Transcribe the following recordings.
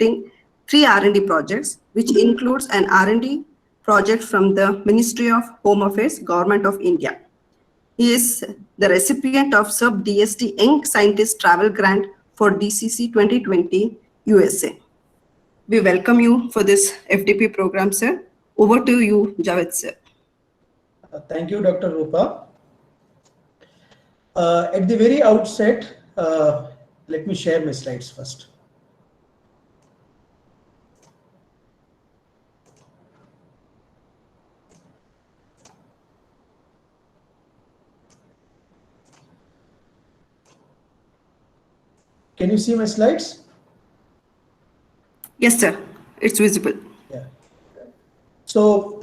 conducting 3 R&D projects, which includes an R&D project from the Ministry of Home Affairs, Government of India. He is the recipient of SUB DST Young Scientist Travel Grant for DCC 2020 USA. We welcome you for this FDP program, sir. Over to you, Javed, sir. Thank you, Dr. Rupa. At the very outset, let me share my slides first. Can you see my slides? Yes, sir. It's visible. Yeah. So,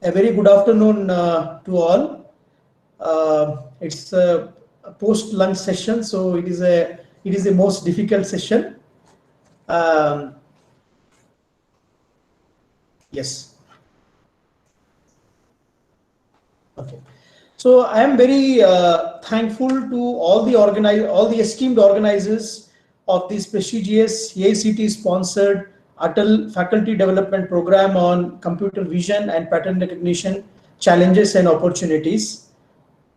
a very good afternoon to all. It's a post-lunch session, so it is a most difficult session. Yes. Okay. So I am very thankful to all the esteemed organizers of this prestigious AICTE-sponsored Atal Faculty Development Program on Computer Vision and Pattern Recognition Challenges and Opportunities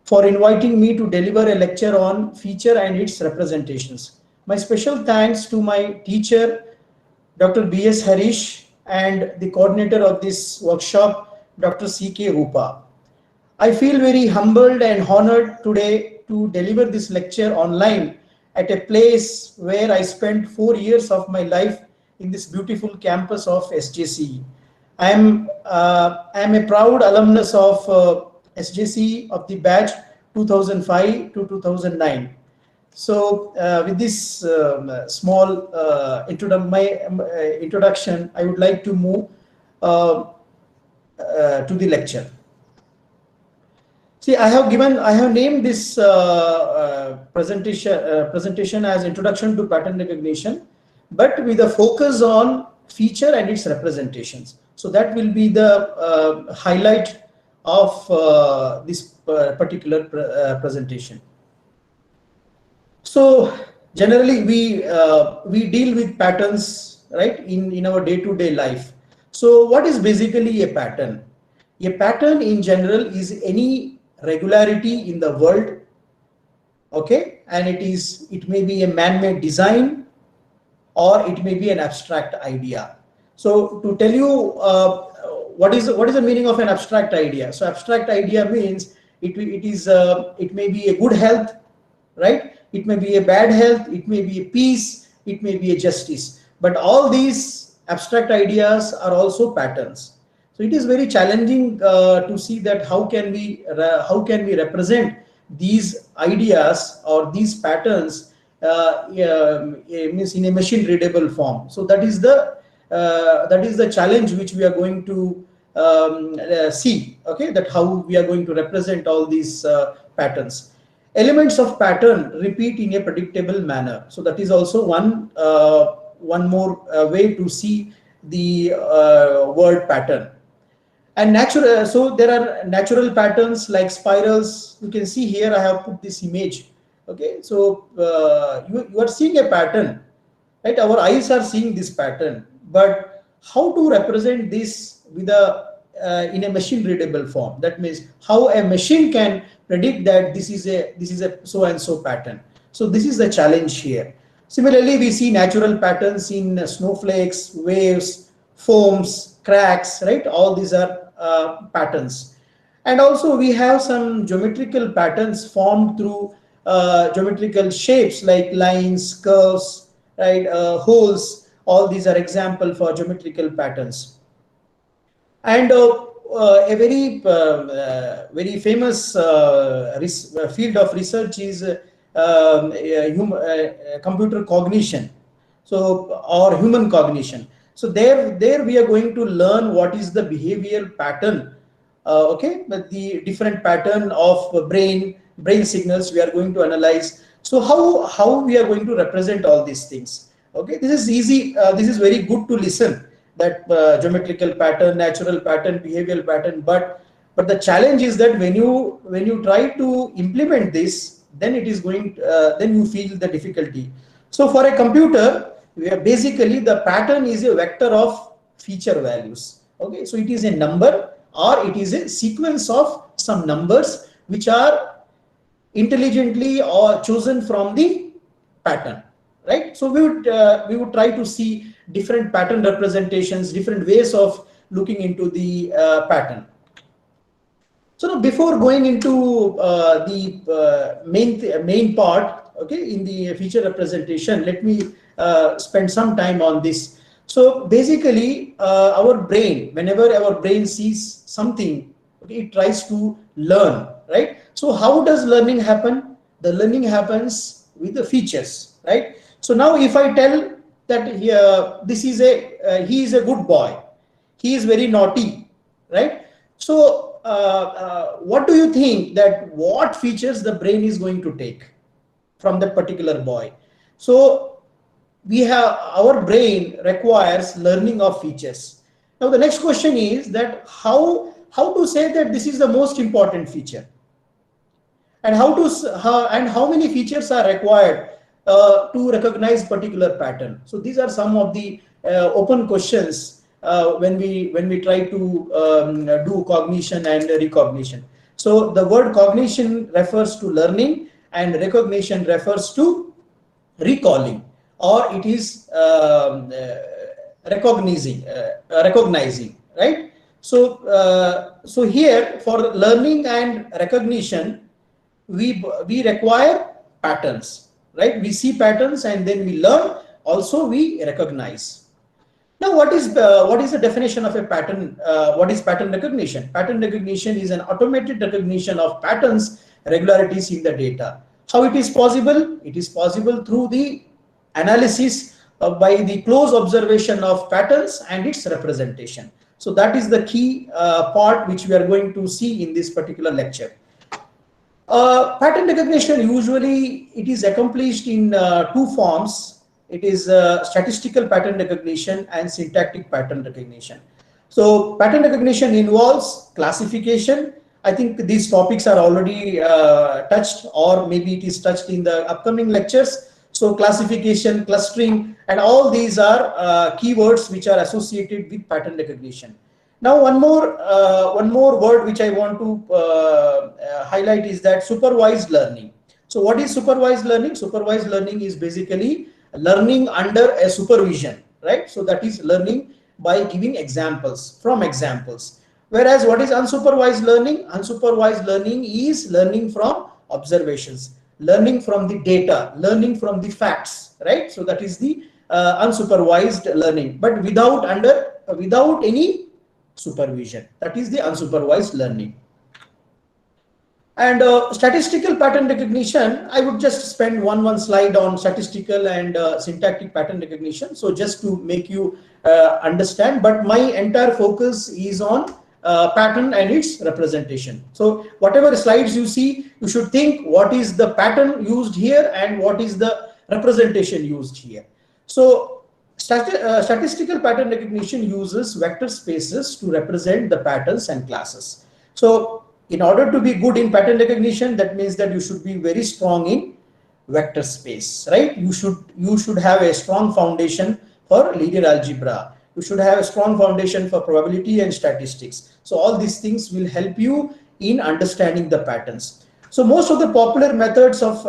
for inviting me to deliver a lecture on feature and its representations. My special thanks to my teacher, Dr. B.S. Harish, and the coordinator of this workshop, Dr. C.K. Rupa. I feel very humbled and honored today to deliver this lecture online at a place where I spent 4 years of my life in this beautiful campus of SJC. I am a proud alumnus of SJC of the batch 2005 to 2009. So with this small introduction, I would like to move to the lecture. See, I have named this presentation as Introduction to Pattern Recognition, but with a focus on feature and its representations. So that will be the highlight of this particular presentation. So generally we deal with patterns, right, in our day-to-day life. So what is basically a pattern? A pattern in general is any regularity in the world, okay, and it may be a man-made design or it may be an abstract idea. So to tell you what is the meaning of an abstract idea? So abstract idea means it may be a good health, right? It may be a bad health, it may be a peace, it may be a justice, but all these abstract ideas are also patterns. So it is very challenging to see that how can we represent these ideas or these patterns means in a machine readable form. So that is the challenge which we are going to see. Okay, that how we are going to represent all these patterns. Elements of pattern repeat in a predictable manner. So that is also one more way to see the word pattern. And natural, so there are natural patterns like spirals. You can see here I have put this image. Okay, so you are seeing a pattern, right? Our eyes are seeing this pattern, but how to represent this with in a machine readable form? That means how a machine can predict that this is a so and so pattern. So this is the challenge here. Similarly, we see natural patterns in snowflakes, waves, foams, cracks, right? All these are patterns. And also we have some geometrical patterns formed through geometrical shapes like lines, curves, right? Holes. All these are example for geometrical patterns. And a very famous field of research is computer cognition, so or human cognition. So there we are going to learn what is the behavioral pattern, okay, but the different pattern of brain signals we are going to analyze. So how we are going to represent all these things? Okay, this is easy. This is very good to listen, that geometrical pattern, natural pattern, behavioral pattern. But the challenge is that when you try to implement this, then it is going then you feel the difficulty. So for a computer, basically the pattern is a vector of feature values. Okay, so it is a number or it is a sequence of some numbers which are intelligently or chosen from the pattern, right? So we would try to see different pattern representations, different ways of looking into the pattern. So now, before going into the main part, okay, in the feature representation, let me spend some time on this. So basically, our brain, whenever our brain sees something, okay, it tries to learn, right? So how does learning happen? The learning happens with the features, right? So now, if I tell that this is he is a good boy, he is very naughty, right? So what do you think that what features the brain is going to take from that particular boy? So we have, our brain requires learning of features. Now the next question is that how to say that this is the most important feature, and how many features are required to recognize particular pattern. So these are some of the open questions when we try to do cognition and recognition. So the word cognition refers to learning and recognition refers to recalling, or it is recognizing, right? So here for learning and recognition, we require patterns, right? We see patterns and then we learn, also we recognize. Now what is the definition of a pattern? What is pattern recognition? Pattern recognition is an automated recognition of patterns, regularities in the data. How it is possible? It is possible through the analysis by the close observation of patterns and its representation. So that is the key part which we are going to see in this particular lecture. Pattern recognition, usually it is accomplished in two forms. It is statistical pattern recognition and syntactic pattern recognition. So pattern recognition involves classification. I think these topics are already touched, or maybe it is touched in the upcoming lectures. So classification, clustering, and all these are keywords which are associated with pattern recognition. Now one more word which I want to highlight is that supervised learning. So what is supervised learning? Supervised learning is basically learning under a supervision, right? So that is learning by giving examples, from examples. Whereas what is unsupervised learning? Unsupervised learning is learning from observations, learning from the data, learning from the facts, right? So that is the unsupervised learning, but without any supervision. That is the unsupervised learning. And statistical pattern recognition, I would just spend one slide on statistical and syntactic pattern recognition. So just to make you understand, but my entire focus is on pattern and its representation. So whatever slides you see, you should think what is the pattern used here and what is the representation used here. So statistical pattern recognition uses vector spaces to represent the patterns and classes. So in order to be good in pattern recognition, that means that you should be very strong in vector space, right? You should have a strong foundation for linear algebra. You should have a strong foundation for probability and statistics. So all these things will help you in understanding the patterns. So most of the popular methods of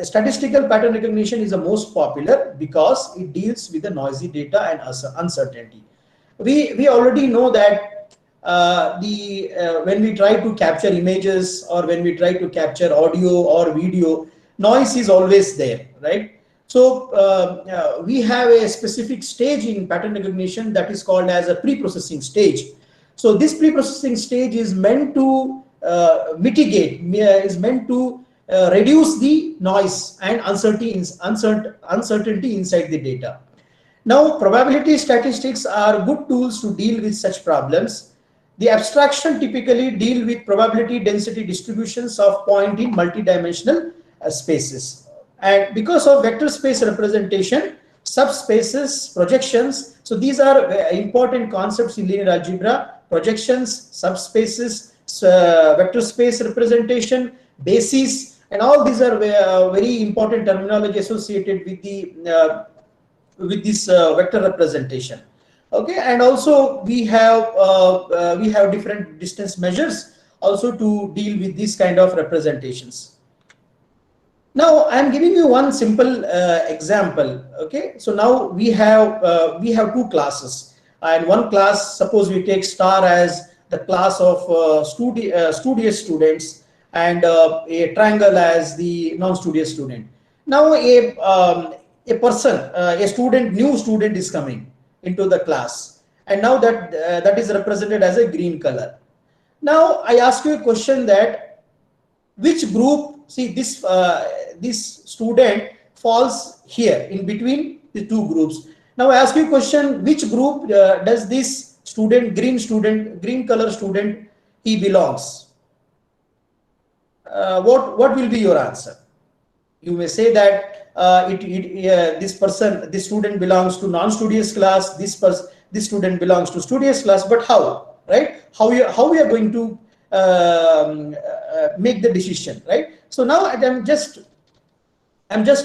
statistical pattern recognition is the most popular because it deals with the noisy data and uncertainty. We already know that when we try to capture images or when we try to capture audio or video, noise is always there, right? So we have a specific stage in pattern recognition that is called as a pre-processing stage. So this pre-processing stage is meant to mitigate, is meant to reduce the noise and uncertainty inside the data. Now, probability statistics are good tools to deal with such problems. The abstraction typically deal with probability density distributions of point in multidimensional spaces. And because of vector space representation, subspaces, projections, so these are important concepts in linear algebra: projections, subspaces, vector space representation, bases, and all these are very important terminology associated with the with this vector representation. Okay, and also we have different distance measures also to deal with this kind of representations. Now I'm giving you one simple example. Okay, so now we have two classes, and one class, suppose we take star as the class of studious students, and a triangle as the non-studious student. Now a person, new student is coming into the class, and now that is represented as a green color. Now I ask you a question that which group, see this student falls here in between the two groups. Now I ask you a question, which group does this green color student, he belongs? What will be your answer? You may say that this student belongs to non-studious class, this student belongs to studious class, but how, right? How we are going to make the decision, right? So now I'm just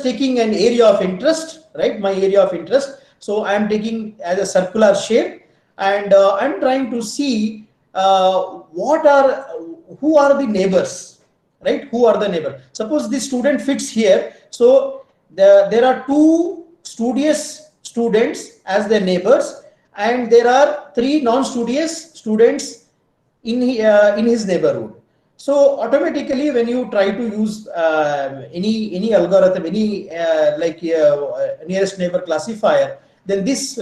taking an area of interest, right? My area of interest. So I'm taking as a circular shape, and I'm trying to see who are the neighbors, right? Who are the neighbors? Suppose this student fits here. So there are two studious students as their neighbors, and there are three non-studious students in his neighborhood. So automatically, when you try to use any algorithm, nearest neighbor classifier, then this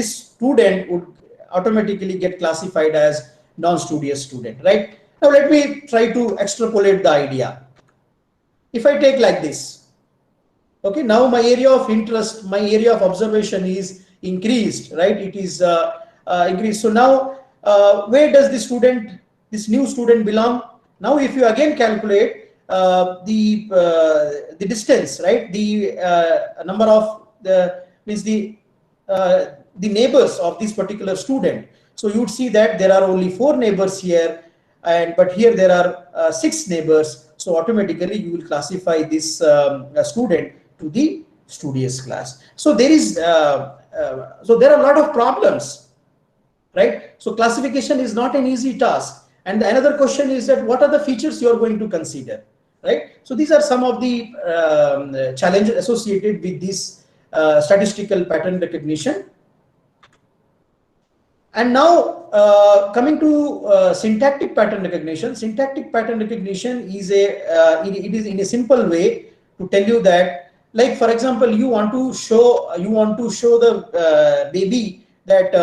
student would automatically get classified as non-studious student, right? Now let me try to extrapolate the idea. If I take like this, okay, now my area of interest, my area of observation is increased, right? It is increased. So now where does this new student belong? Now if you again calculate the distance, right? The number of the neighbors of this particular student. So you would see that there are only 4 neighbors here, but here there are 6 neighbors. So automatically you will classify this student to the studious class. So there are a lot of problems, right? So classification is not an easy task. And another question is that what are the features you are going to consider, right? So these are some of the challenges associated with this statistical pattern recognition. And now coming to syntactic pattern recognition. Syntactic pattern recognition is it is in a simple way to tell you that, like for example, you want to show the baby that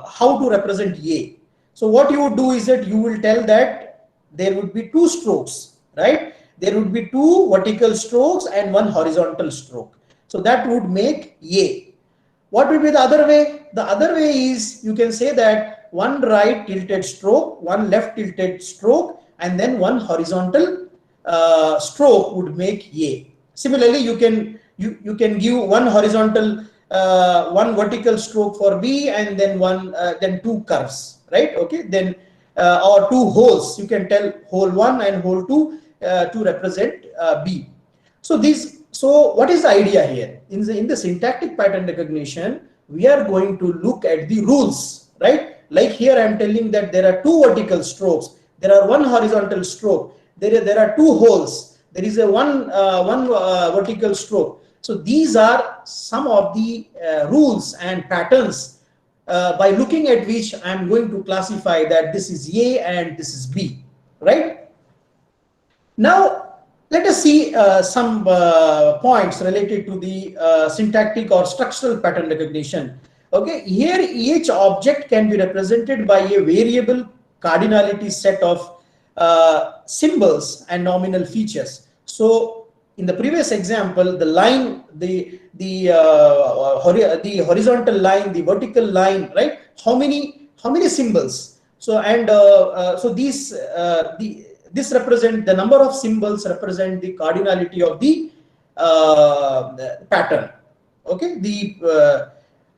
how to represent A. So what you would do is that you will tell that there would be 2 strokes, right? There would be 2 vertical strokes and 1 horizontal stroke. So that would make A. What will be the other way? The other way is you can say that 1 right tilted stroke, 1 left tilted stroke, and then 1 horizontal stroke would make A. Similarly, you can give 1 horizontal, 1 vertical stroke for B, and then 2 curves, right? Okay, then or 2 holes. You can tell hole 1 and hole 2 to represent B. So what is the idea here? In the syntactic pattern recognition, we are going to look at the rules, right? Like here I am telling that there are 2 vertical strokes, there are 1 horizontal stroke, there are 2 holes, there is a one vertical stroke. So these are some of the rules and patterns by looking at which I am going to classify that this is A and this is B, right? Now let us see some points related to the syntactic or structural pattern recognition. Okay, here each object can be represented by a variable cardinality set of symbols and nominal features. So in the previous example, the line, the horizontal line, the vertical line, right? How many symbols? So and so these this represent the number of symbols represent the cardinality of the pattern. Okay,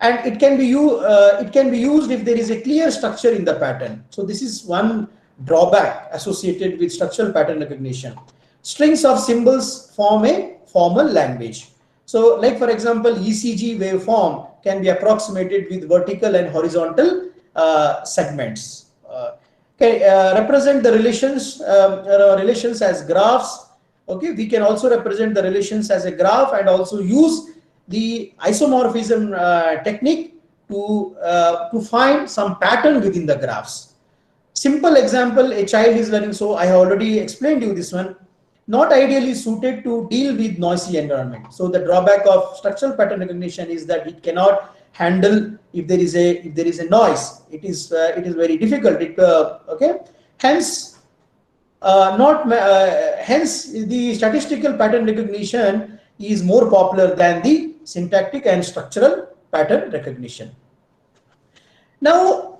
and it can be used if there is a clear structure in the pattern. So this is one drawback associated with structural pattern recognition. Strings of symbols form a formal language. So like for example, ECG waveform can be approximated with vertical and horizontal segments. Represent the relations as graphs. Okay, we can also represent the relations as a graph and also use the isomorphism technique to find some pattern within the graphs. Simple example, a child is learning, so I have already explained you this one, not ideally suited to deal with noisy environment. So the drawback of structural pattern recognition is that it cannot handle if there is a noise. It is very difficult. Okay, hence hence the statistical pattern recognition is more popular than the syntactic and structural pattern recognition. Now,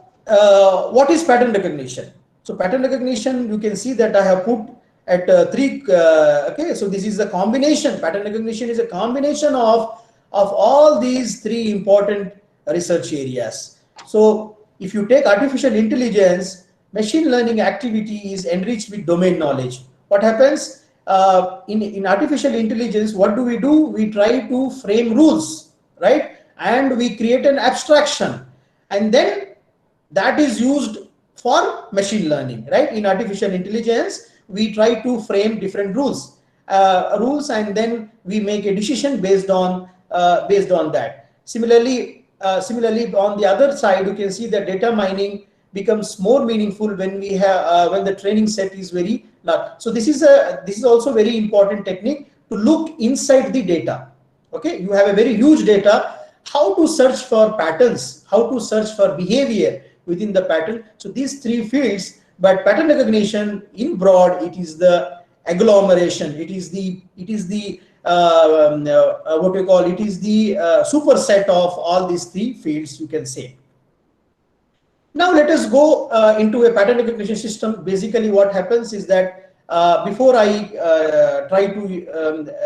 what is pattern recognition? So pattern recognition, you can see that I have put at three. Okay, so this is a combination. Pattern recognition is a combination of all these three important research areas. So if you take artificial intelligence, machine learning activity is enriched with domain knowledge. What happens in artificial intelligence? What do? We try to frame rules, right? And we create an abstraction, and then that is used for machine learning, right? In artificial intelligence, we try to frame different rules, and then we make a decision based on that. Similarly, on the other side, you can see that data mining becomes more meaningful when we have when the training set is very large. So this is also very important technique to look inside the data. Okay, you have a very huge data. How to search for patterns? How to search for behavior within the pattern? So these three fields. But pattern recognition in broad, it is the agglomeration. It is the what we call it is the superset of all these three fields, you can say. Now let us go into a pattern recognition system. Basically what happens is that before I try to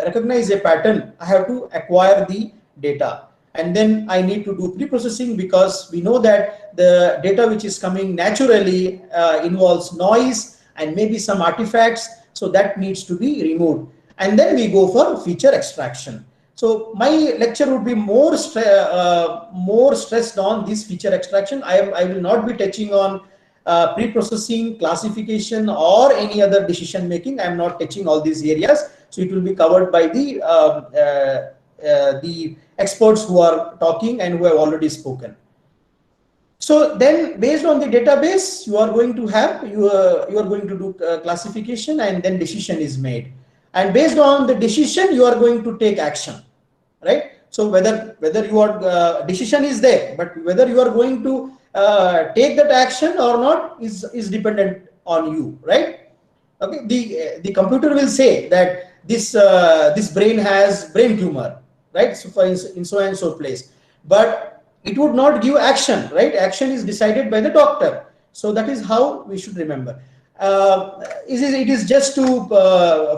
recognize a pattern, I have to acquire the data. And then I need to do pre-processing, because we know that the data which is coming naturally involves noise and maybe some artifacts. So that needs to be removed. And then we go for feature extraction. So my lecture would be more stressed on this feature extraction. I will not be touching on pre-processing, classification, or any other decision making. I am not touching all these areas. So it will be covered by the experts who are talking and who have already spoken. So then based on the database, you are going to have you are going to do classification, and then decision is made, and based on the decision you are going to take action, right? So whether you are decision is there, but whether you are going to take that action or not is dependent on you, right? Okay, the computer will say that this brain has brain tumor, right? So in so and so place, but it would not give action, right? Action is decided by the doctor. So that is how we should remember. It is just to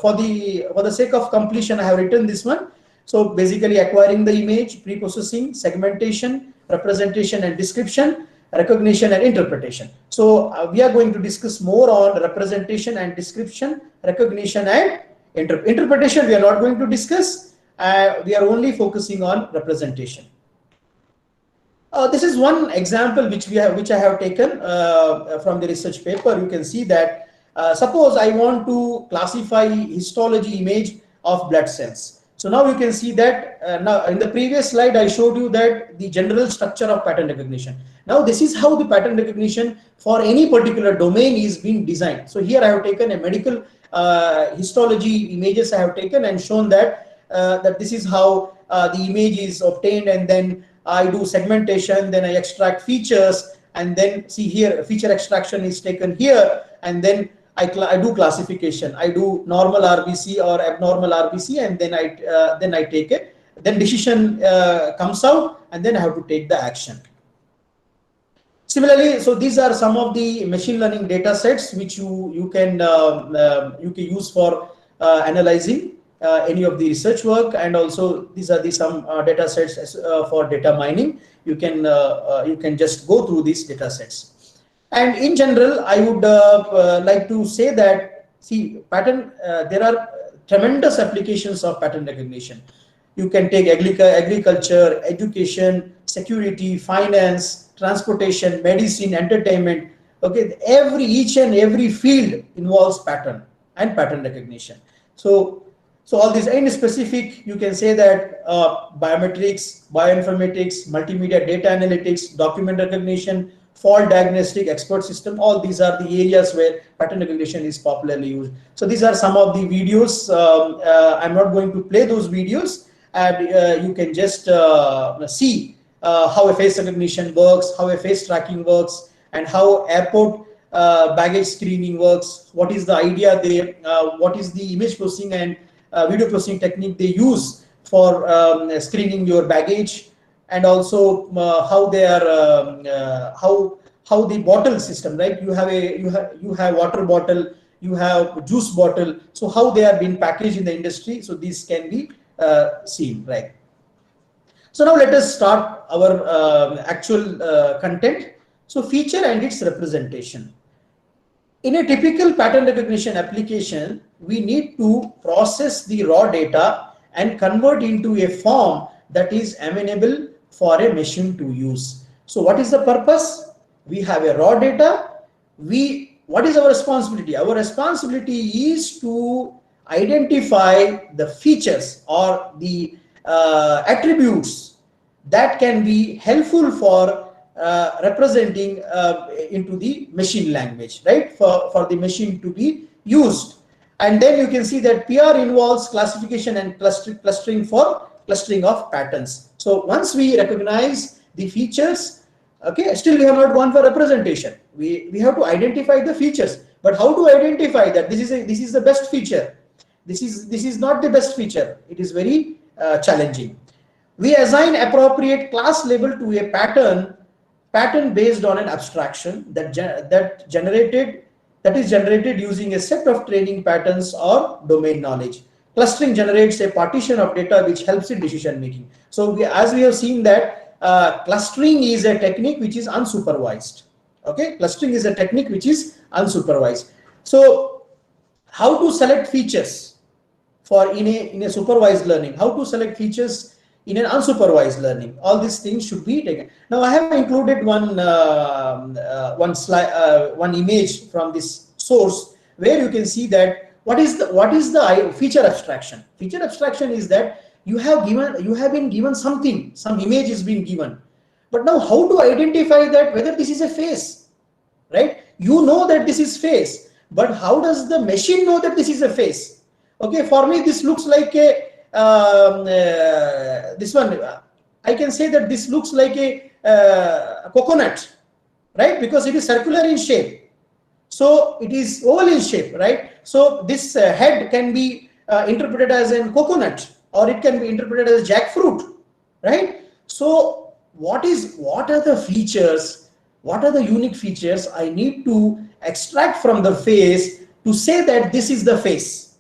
for the sake of completion, I have written this one. So basically acquiring the image, pre-processing, segmentation, representation and description, recognition and interpretation. So we are going to discuss more on representation and description, recognition and interpretation. We are not going to discuss. We are only focusing on representation. This is one example which I have taken from the research paper. You can see that suppose I want to classify histology image of blood cells. So now you can see that now in the previous slide I showed you that the general structure of pattern recognition. Now this is how the pattern recognition for any particular domain is being designed. So here I have taken a medical histology images I have taken and shown that this is how the image is obtained, and then I do segmentation, then I extract features, and then see here feature extraction is taken here, and then I do classification. I do normal RBC or abnormal RBC, and then I take it. Then decision comes out, and then I have to take the action. Similarly, so these are some of the machine learning data sets which you can use for analyzing any of the research work, and also these are some data sets for data mining. You can just go through these data sets. And in general, I would like to say that, see, pattern there are tremendous applications of pattern recognition. You can take agriculture, education, security, finance, transportation, medicine, entertainment. Okay, each and every field involves pattern and pattern recognition. So all these in specific, you can say that biometrics, bioinformatics, multimedia data analytics, document recognition, fault diagnostic, expert system, all these are the areas where pattern recognition is popularly used. So these are some of the videos. I'm not going to play those videos, and you can just see how a face recognition works, how a face tracking works, and how airport baggage screening works. What is the idea there? What is the image processing and video processing technique they use for screening your baggage, and also how they are how the bottle system, right? You have water bottle, you have juice bottle, so how they are being packaged in the industry. So these can be seen, right? So now let us start our actual content. So feature and its representation. In a typical pattern recognition application, we need to process the raw data and convert into a form that is amenable for a machine to use. So what is the purpose? We have a raw data. What is our responsibility? Our responsibility is to identify the features or the attributes that can be helpful for representing into the machine language, right? For the machine to be used. And then you can see that PR involves classification and clustering for clustering of patterns. So once we recognize the features, okay, still we have not gone for representation. We have to identify the features. But how to identify that this is the best feature? This is not the best feature. It is very challenging. We assign appropriate class label to a pattern based on an abstraction that is generated using a set of training patterns or domain knowledge. Clustering generates a partition of data which helps in decision making. So as we have seen that clustering is a technique which is unsupervised. Okay, clustering is a technique which is unsupervised. So how to select features for in a supervised learning? How to select features in an unsupervised learning? All these things should be taken. Now I have included one slide, one image from this source where you can see that what is the feature abstraction. Feature abstraction is that you have been given something, some image is being given, but now how to identify that whether this is a face, right? You know that this is face, but how does the machine know that this is a face? Okay, for me this looks like a this one, I can say that this looks like a coconut, right? Because it is circular in shape. So it is oval in shape, right? So this head can be interpreted as a coconut, or it can be interpreted as jackfruit, right? So what are the features? What are the unique features I need to extract from the face to say that this is the face?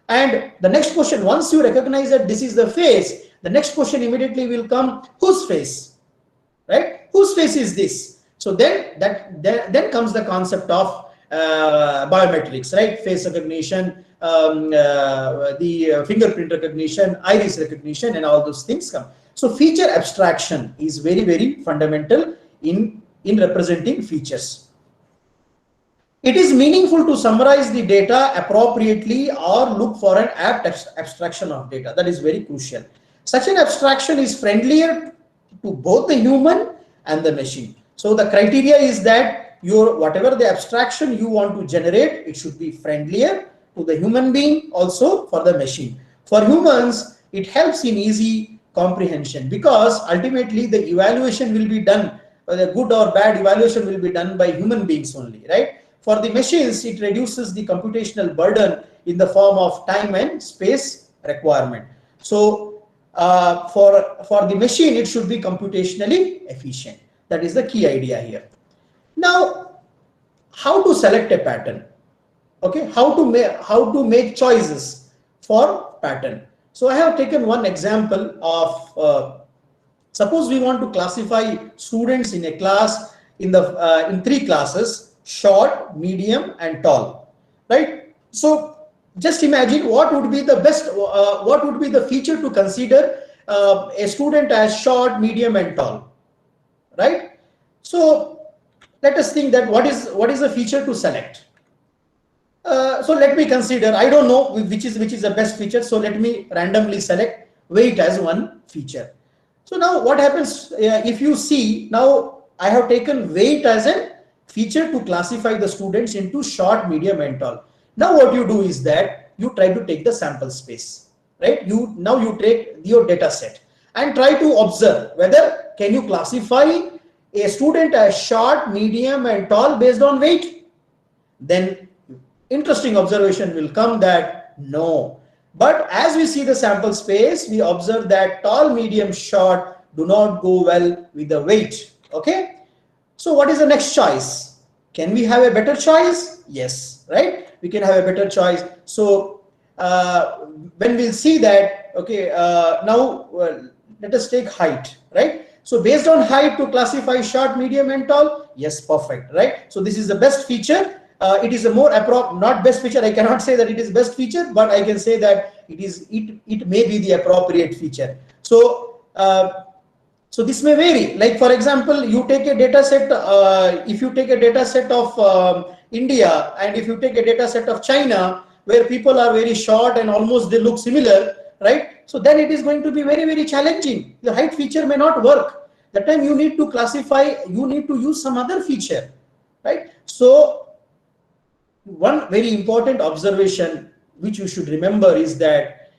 And the next question, once you recognize that this is the face, the next question immediately will come, whose face, right? Whose face is this? So then comes the concept of biometrics, right? Face recognition, the fingerprint recognition, iris recognition, and all those things come. So feature abstraction is very, very fundamental in representing features. It is meaningful to summarize the data appropriately or look for an apt abstraction of data. That is very crucial. Such an abstraction is friendlier to both the human and the machine. So the criteria is that whatever the abstraction you want to generate, it should be friendlier to the human being, also for the machine. For humans, it helps in easy comprehension, because ultimately the evaluation will be done, whether good or bad evaluation will be done by human beings only, right? For the machines, it reduces the computational burden in the form of time and space requirement. So for the machine, it should be computationally efficient. That is the key idea here. Now, how to select a pattern? Okay, how to make choices for pattern. So I have taken one example of suppose we want to classify students in a class in 3 classes: short, medium, and tall, right? So just imagine what would be the best, what would be the feature to consider a student as short, medium, and tall, right? So let us think that what is the feature to select. So let me consider. I don't know which is the best feature. So let me randomly select weight as one feature. So now what happens if you see, now I have taken weight as a feature to classify the students into short, medium, and tall. Now what you do is that you try to take the sample space, right? Now you take your data set and try to observe whether can you classify a student as short, medium, and tall based on weight. Then interesting observation will come that no. But as we see the sample space, we observe that tall, medium, short do not go well with the weight. Okay. So what is the next choice? Can we have a better choice? Yes, right? We can have a better choice. So when we'll see that, okay, now let us take height, right? So based on height to classify short, medium, and tall, yes, perfect, right? So this is the best feature. It is a more not best feature. I cannot say that it is best feature, but I can say that it may be the appropriate feature. So so this may vary. Like for example, you take a data set. If you take a data set of India, and if you take a data set of China, where people are very short and almost they look similar, right? So then it is going to be very, very challenging. The height feature may not work. That time you need to classify. You need to use some other feature, right? So one very important observation which you should remember is that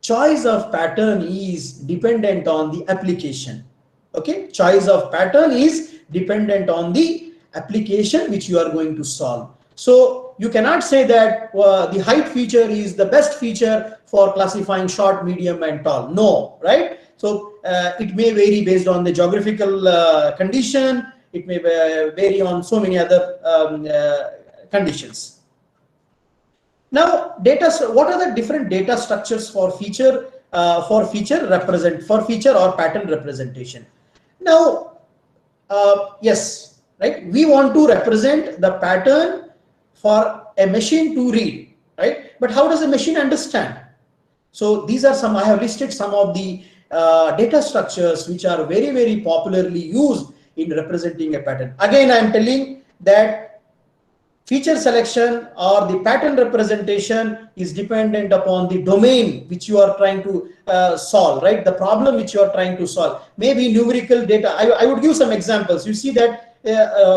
choice of pattern is dependent on the application. Okay, choice of pattern is dependent on the application which you are going to solve. So you cannot say that the height feature is the best feature for classifying short, medium, and tall. No, right? So it may vary based on the geographical condition. It may vary on so many other conditions. Now, what are the different data structures for feature or pattern representation? Now, yes, right? We want to represent the pattern for a machine to read, right? But how does a machine understand? So these are some. I have listed some of the data structures which are very, very popularly used in representing a pattern. Again, I am telling that feature selection or the pattern representation is dependent upon the domain which you are trying to solve, right? The problem which you are trying to solve. Maybe numerical data. I would give some examples. You see that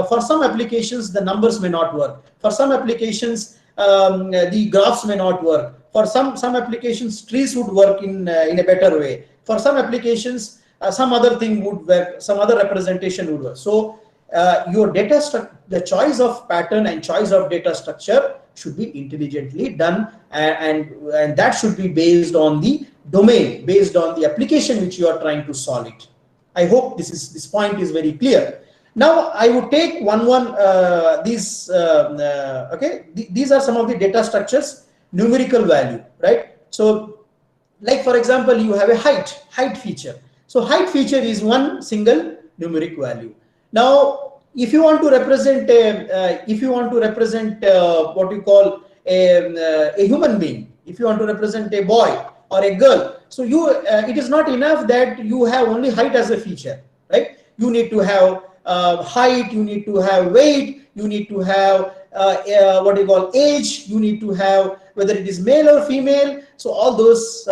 for some applications, the numbers may not work. For some applications, the graphs may not work. For some applications, trees would work in a better way. For some applications, some other thing would work, some other representation would work. So your data structure, the choice of pattern and choice of data structure should be intelligently done, and that should be based on the domain, based on the application which you are trying to solve it. I hope this point is very clear. Now I would take these these are some of the data structures, numerical value, right? So like for example, you have a height feature. So height feature is one single numeric value. Now, if you want to represent what you call a human being, if you want to represent a boy or a girl, so it is not enough that you have only height as a feature, right? You need to have height, you need to have weight, you need to have what you call age, you need to have whether it is male or female. So all those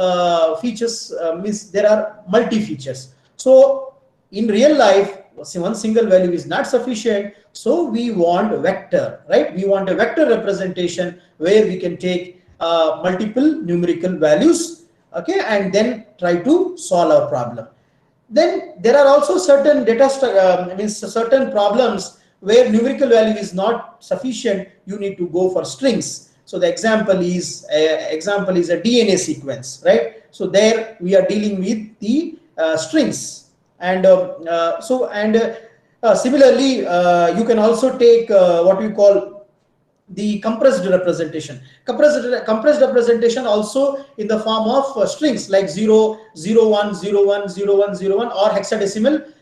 features means there are multi features. So in real life, one single value is not sufficient. So we want a vector, right? We want a vector representation where we can take multiple numerical values, okay, and then try to solve our problem. Then there are also certain certain problems where numerical value is not sufficient. You need to go for strings. So the example is a DNA sequence, right? So there we are dealing with the strings. And similarly, you can also take what we call the compressed representation. Compressed representation also in the form of strings like 0, 0, 1, 0, 1, 0, 1, 0, 1 or hexadecimal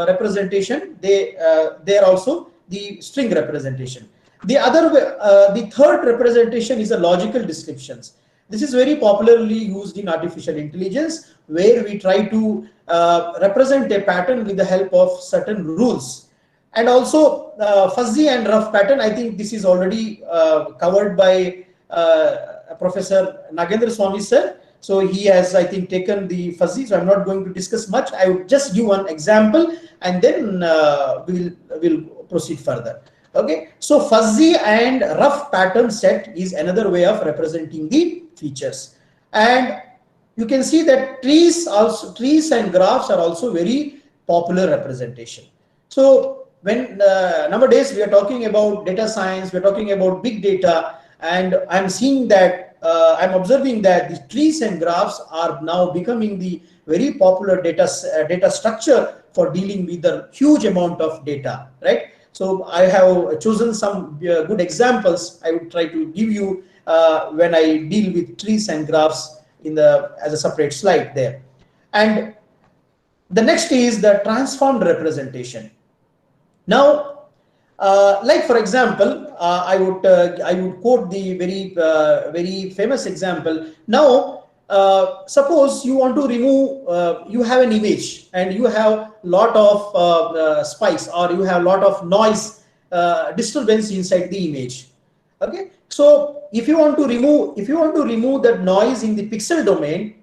representation. They are also the string representation. The third representation is a logical descriptions. This is very popularly used in artificial intelligence, where we try to represent a pattern with the help of certain rules. And also fuzzy and rough pattern. I think this is already covered by Professor Nagendra Swamy sir. So he has, I think, taken the fuzzy. So I'm not going to discuss much. I would just give one example, and then we'll proceed further. Okay, so fuzzy and rough pattern set is another way of representing the features. And you can see that trees and graphs are also very popular representation. So when nowadays we are talking about data science, we're talking about big data, and I'm seeing that I'm observing that the trees and graphs are now becoming the very popular data structure for dealing with the huge amount of data, right? So I have chosen some good examples I would try to give you when I deal with trees and graphs as a separate slide there. And the next is the transformed representation. Now, like for example, I would quote the very famous example. Now, suppose you want to remove, you have an image and you have lot of spikes, or you have lot of noise disturbance inside the image. Okay, so if you want to remove that noise in the pixel domain,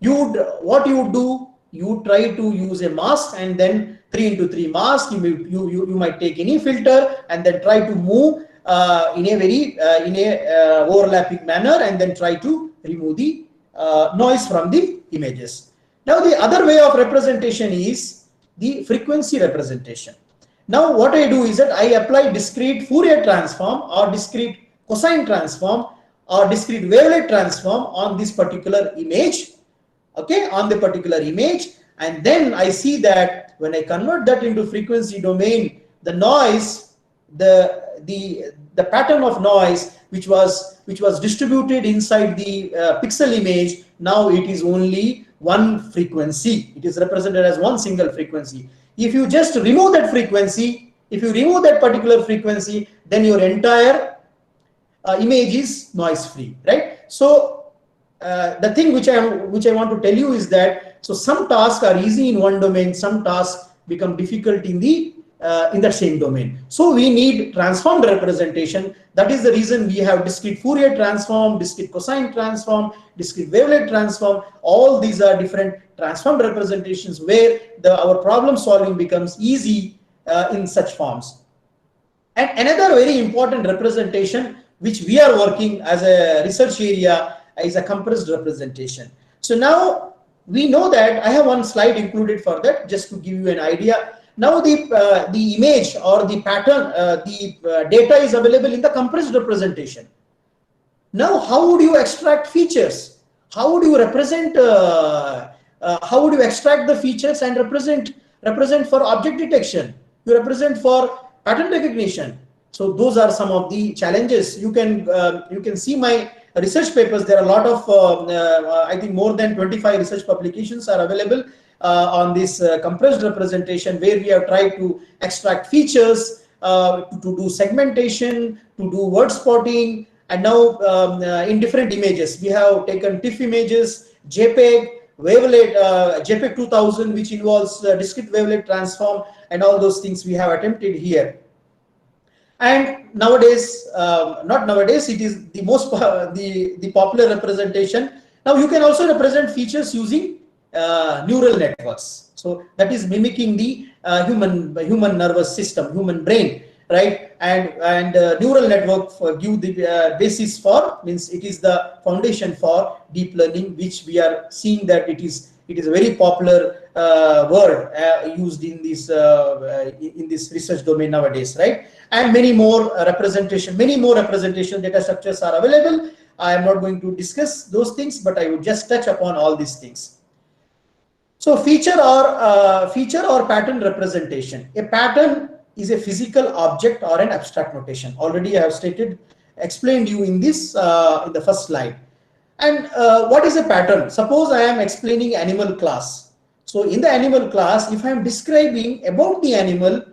what you would do, you try to use a mask, and then 3x3 mask. You might take any filter and then try to move in a very overlapping manner, and then try to remove the noise from the images. Now the other way of representation is the frequency representation. Now what I do is that I apply discrete Fourier transform, or discrete cosine transform, or discrete wavelet transform on this particular image. Okay, on the particular image, and then I see that when I convert that into frequency domain, the noise, the pattern of noise which was distributed inside the pixel image, now it is only one frequency. It is represented as one single frequency. If you just remove that frequency, if you remove that particular frequency, then your entire image is noise free, right? So the thing which I want to tell you is that, so some tasks are easy in one domain, some tasks become difficult in that same domain. So we need transformed representation. That is the reason we have discrete Fourier transform, discrete cosine transform, discrete wavelet transform. All these are different transformed representations where our problem solving becomes easy in such forms. And another very important representation which we are working as a research area is a compressed representation. So now we know that I have one slide included for that, just to give you an idea. Now the image or the pattern, the data is available in the compressed representation. Now how would you extract features? How would you represent? How would you extract the features and represent for object detection? You represent for pattern recognition. So those are some of the challenges. You can see my research papers. There are a lot of I think more than 25 research publications are available on this compressed representation, where we have tried to extract features, to do segmentation, to do word spotting, and now in different images. We have taken TIFF images, JPEG, wavelet, JPEG 2000, which involves discrete wavelet transform, and all those things we have attempted here. And nowadays, not nowadays, it is the most the popular representation. Now you can also represent features using neural networks. So that is mimicking the human nervous system, human brain, right? And neural network give the basis for, means it is the foundation for deep learning, which we are seeing that it is a very popular word used in this research domain nowadays, right? And many more representation data structures are available. I am not going to discuss those things, but I would just touch upon all these things. So feature or pattern representation. A pattern is a physical object or an abstract notation. Already I have explained you in this in the first slide. And what is a pattern? Suppose I am explaining animal class. So in the animal class, if I am describing about the animal,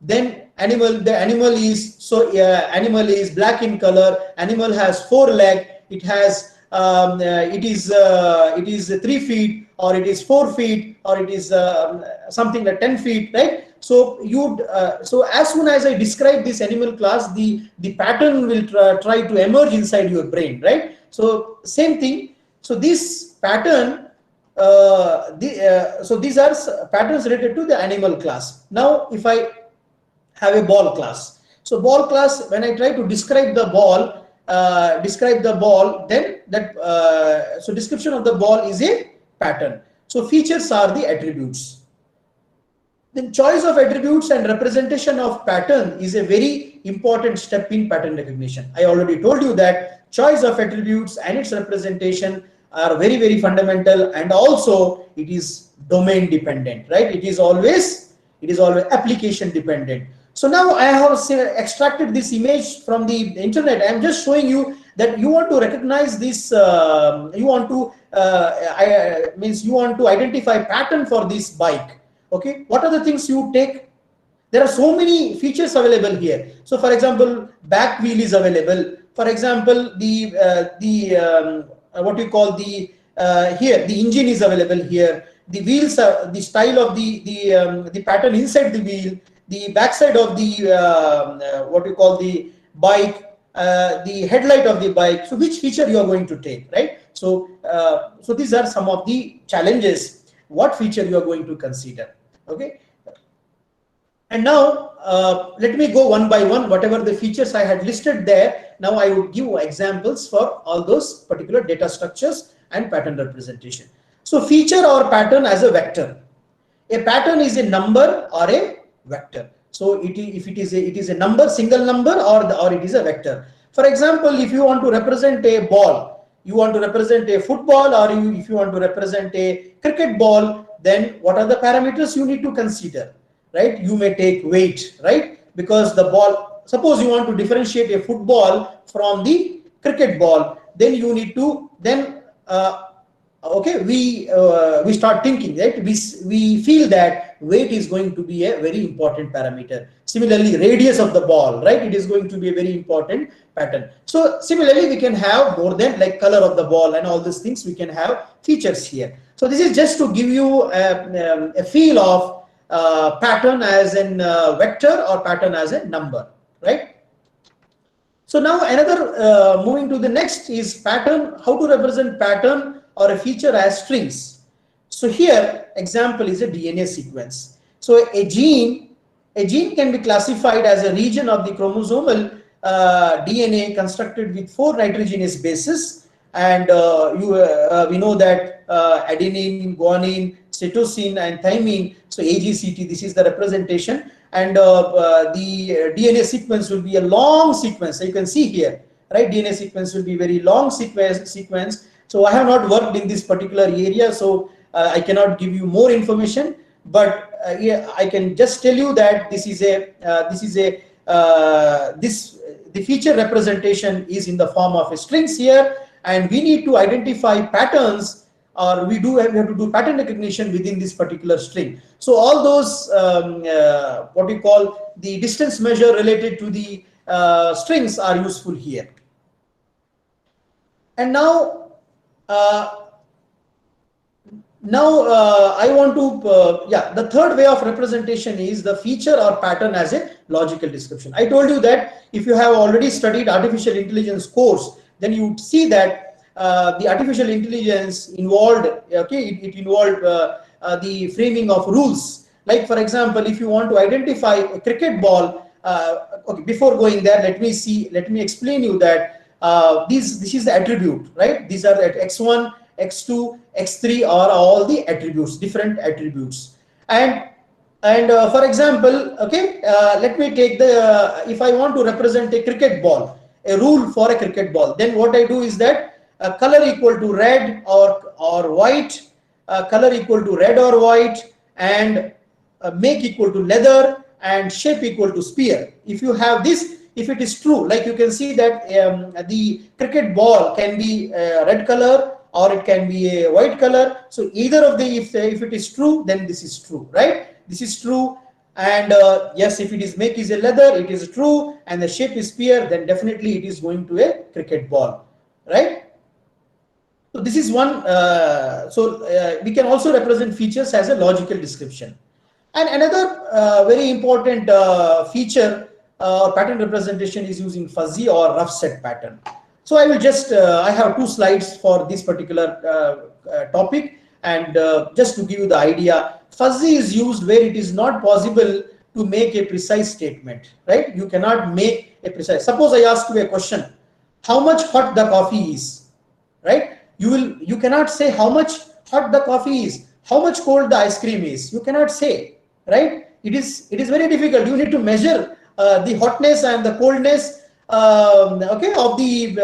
then the animal is, so animal is black in color, animal has 4 legs, it has it is 3 feet, or it is 4 feet, or it is something like 10 feet, right? So so as soon as I describe this animal class, the pattern will try to emerge inside your brain, right? So same thing. So this pattern, so these are patterns related to the animal class. Now if I have a ball class, so ball class, when I try to describe the ball, then that so description of the ball is a pattern. So features are the attributes. Then choice of attributes and representation of pattern is a very important step in pattern recognition. I already told you that choice of attributes and its representation are very, very fundamental, and also it is domain dependent, right? It is always application dependent. So now I have extracted this image from the internet. I am just showing you that you want to recognize this, you want to identify pattern for this bike. Okay, what are the things you take? There are so many features available here. So for example, back wheel is available. For example, what you call the here, the engine is available here. The wheels are the style of the pattern inside the wheel, the backside of the what you call the bike, the headlight of the bike. So which feature you are going to take, right? So so these are some of the challenges. What feature you are going to consider? Okay. And now let me go one by one. Whatever the features I had listed there, now I would give examples for all those particular data structures and pattern representation. So feature or pattern as a vector. A pattern is a number or a vector. So if it is a number, single number, or it is a vector. For example, if you want to represent a ball, you want to represent a football, or if you want to represent a cricket ball, then what are the parameters you need to consider, right? You may take weight, right? Because the ball, suppose you want to differentiate a football from the cricket ball, then you need to, then okay, we start thinking, right? We feel that weight is going to be a very important parameter. Similarly, radius of the ball, right? It is going to be a very important pattern. So similarly, we can have more than like color of the ball and all these things. We can have features here. So this is just to give you a feel of pattern as in vector or pattern as a number, right? So now another moving to the next is pattern, how to represent pattern or a feature as strings. So here example is a DNA sequence. So a gene can be classified as a region of the chromosomal DNA constructed with 4 nitrogenous bases, and we know that adenine, guanine, cytosine and thymine. So AGCT, this is the representation, and the DNA sequence will be a long sequence. So you can see here, right? DNA sequence will be very long sequence. So I have not worked in this particular area, so I cannot give you more information. But yeah, I can just tell you that the feature representation is in the form of strings here, and we need to identify patterns, or we have to do pattern recognition within this particular string. So all those what we call the distance measure related to the strings are useful here. And now I want to the third way of representation is the feature or pattern as a logical description. I told you that if you have already studied artificial intelligence course, then you would see that the artificial intelligence involved, okay, it involved the framing of rules. Like for example, if you want to identify a cricket ball, okay, before going there, let me explain you that this is the attribute, right? These are at x1, x2, x3 are all the attributes, different attributes. And for example, okay, let me take the if I want to represent a cricket ball, a rule for a cricket ball, then what I do is that color equal to red or white, color equal to red or white, and make equal to leather, and shape equal to spear. If you have this, if it is true, like you can see that the cricket ball can be red color or it can be a white color. So either of the, if it is true, then this is true, right? This is true. And yes, if it is make is a leather, it is true, and the shape is sphere, then definitely it is going to a cricket ball, right? So this is one. We can also represent features as a logical description. And another very important feature or pattern representation is using fuzzy or rough set pattern. So I will just, I have 2 slides for this particular topic, and just to give you the idea, fuzzy is used where it is not possible to make a precise statement, right? You cannot make a precise, suppose I ask you a question, how much hot the coffee is, right? You cannot say how much hot the coffee is, how much cold the ice cream is, you cannot say, right? It is very difficult. You need to measure the hotness and the coldness okay, of the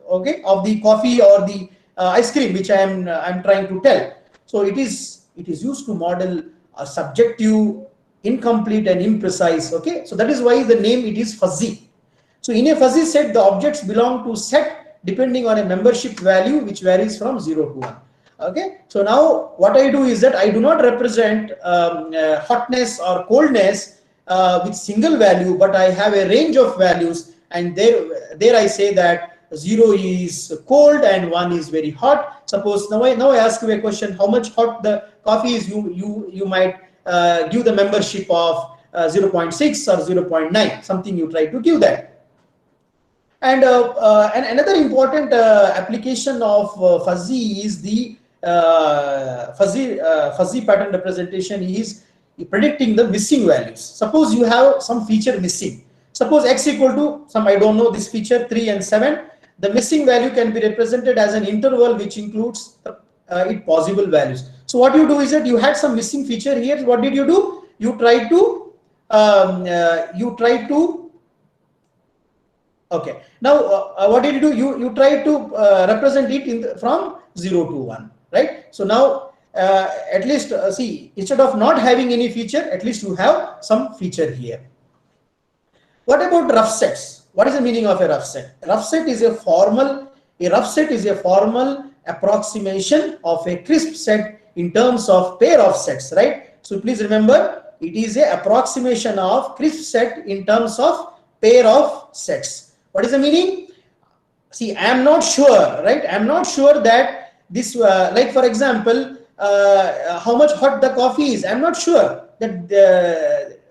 of the coffee or the ice cream, which I'm trying to tell. So it is used to model a subjective, incomplete and imprecise. Okay, so that is why the name it is fuzzy. So in a fuzzy set, the objects belong to set depending on a membership value which varies from 0 to 1. Okay, so now what I do is that I do not represent hotness or coldness with single value, but I have a range of values, and there I say that 0 is cold and 1 is very hot. Suppose now I ask you a question, how much hot the coffee is, you might give the membership of 0.6 or 0.9, something you try to give that. And another important application of fuzzy is the fuzzy pattern representation is predicting the missing values. Suppose you have some feature missing. Suppose x equal to some, I don't know, this feature 3 and 7. The missing value can be represented as an interval which includes its possible values. So what you do is that you had some missing feature here. What did you do? You try to okay, now what did you do? You try to represent it from 0 to 1, right? So now at least see, instead of not having any feature, at least you have some feature here. What about rough sets? What is the meaning of a rough set? A rough set is a formal approximation of a crisp set in terms of pair of sets, right? So please remember, it is a approximation of crisp set in terms of pair of sets. What is the meaning? See, I am not sure, right? I am not sure that this, like for example, how much hot the coffee is. I am not sure that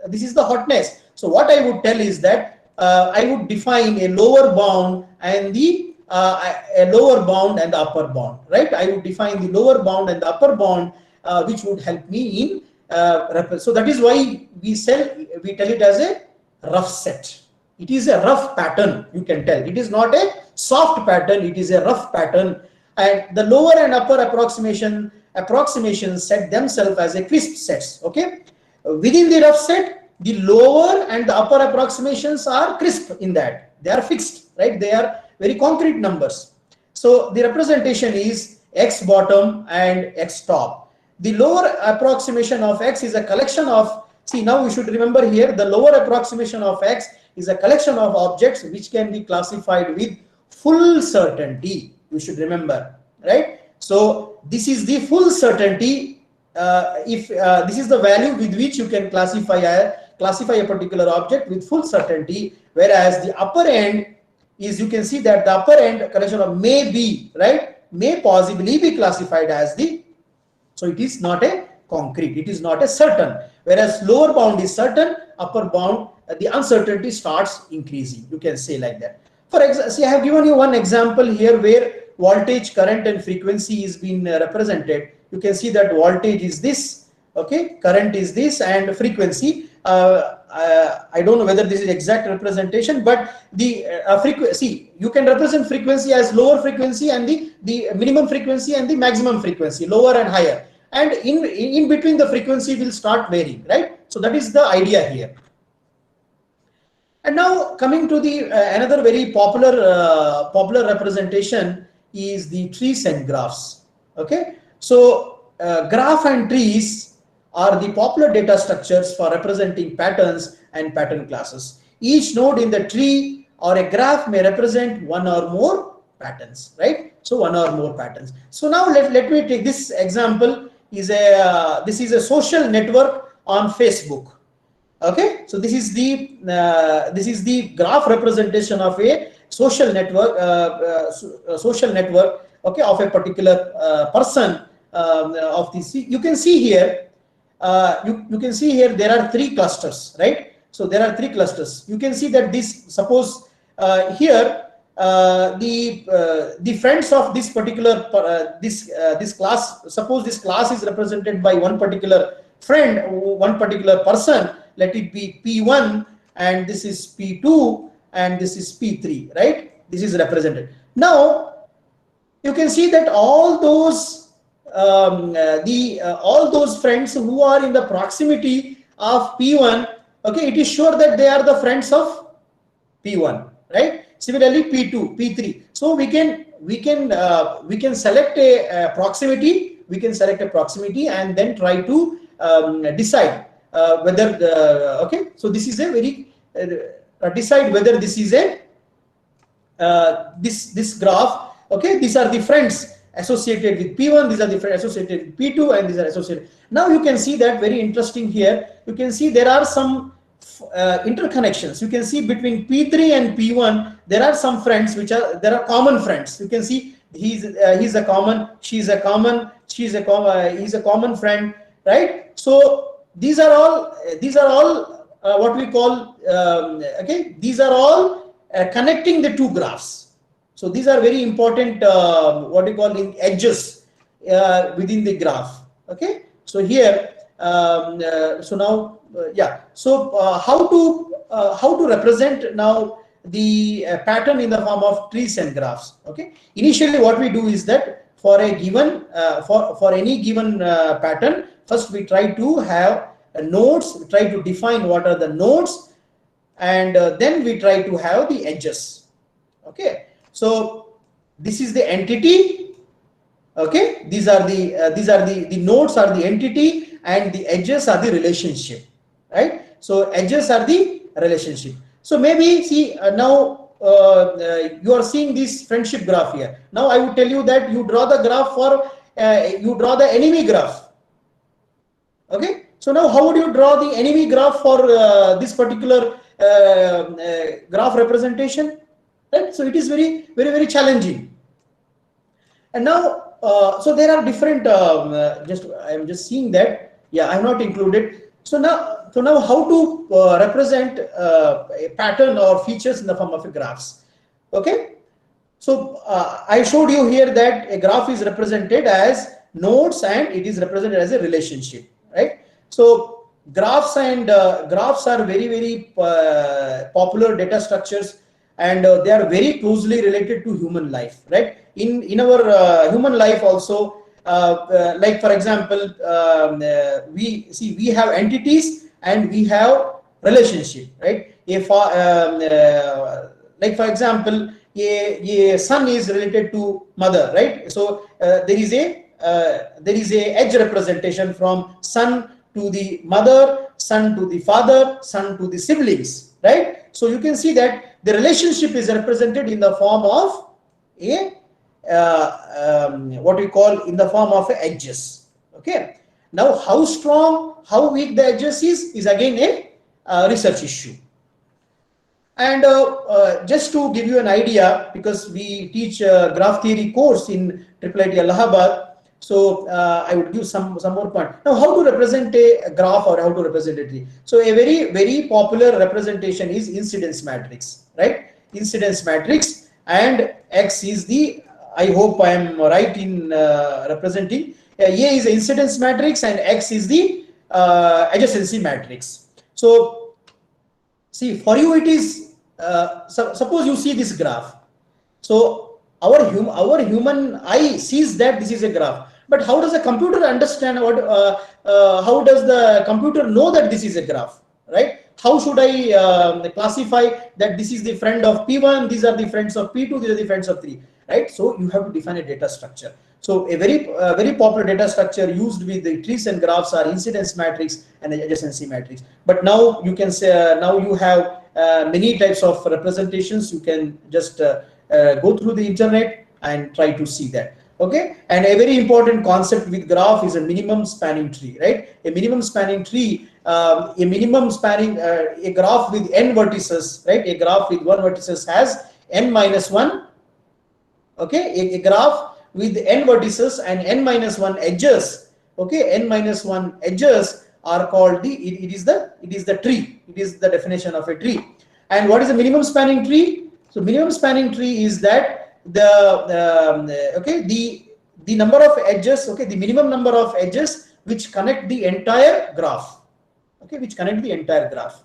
this is the hotness. So what I would tell is that I would define a lower bound and the upper bound, right? I would define the lower bound and the upper bound, which would help me in so that is why we tell it as a rough set. It is a rough pattern, you can tell. It is not a soft pattern, it is a rough pattern. And the lower and upper approximations set themselves as a crisp sets. Okay, within the rough set, the lower and the upper approximations are crisp in that. They are fixed, right? They are very concrete numbers. So the representation is x bottom and x top. The lower approximation of x is a collection of, see, now we should remember here, the lower approximation of x is a collection of objects which can be classified with full certainty. You should remember, right? So this is the full certainty. If this is the value with which you can classify a particular object with full certainty, whereas the upper end is, you can see that the upper end collection of may be, right, may possibly be classified as the, so it is not a concrete, it is not a certain, whereas lower bound is certain, upper bound the uncertainty starts increasing, you can say like that. For example, see, I have given you one example here where voltage, current and frequency is being represented. You can see that voltage is this, okay, current is this, and frequency, I don't know whether this is exact representation, but the frequency, you can represent frequency as lower frequency and the minimum frequency and the maximum frequency, lower and higher, and in between the frequency will start varying, right? So that is the idea here. And now coming to the another very popular representation is the trees and graphs. Okay, so graph and trees are the popular data structures for representing patterns and pattern classes. Each node in the tree or a graph may represent one or more patterns, right? So one or more patterns. So now let me take this example. This is a social network on Facebook. Okay, so this is the graph representation of a social network, okay, of a particular person of this. You can see here, you can see here there are 3 clusters, right? So there are 3 clusters. You can see that this, suppose here the friends of this particular this class, suppose this class is represented by one particular friend, one particular person. Let it be P1, and this is P2, and this is P3, right? This is represented. Now you can see that all those all those friends who are in the proximity of P1, okay, it is sure that they are the friends of P1, right? Similarly, P2, P3. So we can select a proximity. We can select a proximity and then try to decide whether the, okay. So this is a very decide whether this is a this graph. Okay, these are the friends associated with P1. These are the friends associated with P2, and these are associated. Now you can see that very interesting here. You can see there are some interconnections. You can see between P3 and P1 there are some friends which are, there are common friends. You can see he's a common, she's a common, he's a common friend, right? So these are all what we call okay, these are all connecting the 2 graphs. So these are very important what we call in edges within the graph. Okay, so here so now yeah, so how to represent now the pattern in the form of trees and graphs. Okay, initially what we do is that for a given for any given pattern, first we try to have nodes, we try to define what are the nodes, and then we try to have the edges. Okay, so this is the entity. Okay, these are the nodes are the entity, and the edges are the relationship, right? So edges are the relationship. So maybe see now you are seeing this friendship graph here. Now I would tell you that you draw the graph for you draw the enemy graph. Okay, so now how would you draw the enemy graph for this particular graph representation, right? So it is very challenging. And now so there are different just I am just seeing that, yeah, I have not included. So now how to represent a pattern or features in the form of a graphs. Okay, so I showed you here that a graph is represented as nodes and it is represented as a relationship, right? So graphs and graphs are very popular data structures, and they are very closely related to human life, right? In our human life also, like for example, we have entities and we have relationship, right? If like for example, a son is related to mother, right? So there is a edge representation from son to the mother, son to the father, son to the siblings, right? So you can see that the relationship is represented in the form of a what we call in the form of edges. Okay, now how strong, how weak the edges is again a research issue. And just to give you an idea, because we teach graph theory course in IIIT Allahabad, so I would give some more point. Now, how to represent a graph or how to represent a tree? So a very popular representation is incidence matrix, right? Incidence matrix, and X is the, I hope I am right in representing. A is the incidence matrix and X is the adjacency matrix. So see, for you it is suppose you see this graph. So our human eye sees that this is a graph. But how does the computer understand what? How does the computer know that this is a graph, right? How should I classify that this is the friend of P1, these are the friends of P2, these are the friends of 3, right? So you have to define a data structure. So a very popular data structure used with the trees and graphs are incidence matrix and adjacency matrix. But now you can say now you have many types of representations. You can just go through the internet and try to see that. Okay, and a very important concept with graph is a minimum spanning tree, right? A minimum spanning tree, a graph with n vertices, right? A graph with one vertices has n minus 1. Okay, a graph with n vertices and n minus 1 edges. Okay, n minus 1 edges are called it is the tree. It is the definition of a tree. And what is a minimum spanning tree? So minimum spanning tree is that the number of edges, okay, the minimum number of edges which connect the entire graph. Okay, which connect the entire graph.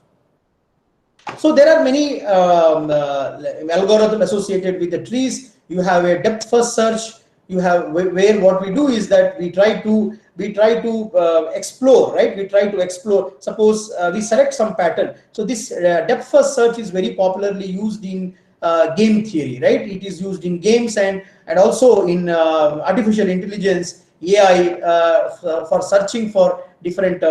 So there are many algorithms associated with the trees. You have a depth first search. You have where what we do is that we try to explore, right? We try to explore. Suppose we select some pattern. So this depth first search is very popularly used in game theory, right? It is used in games and also in artificial intelligence, AI, for searching for different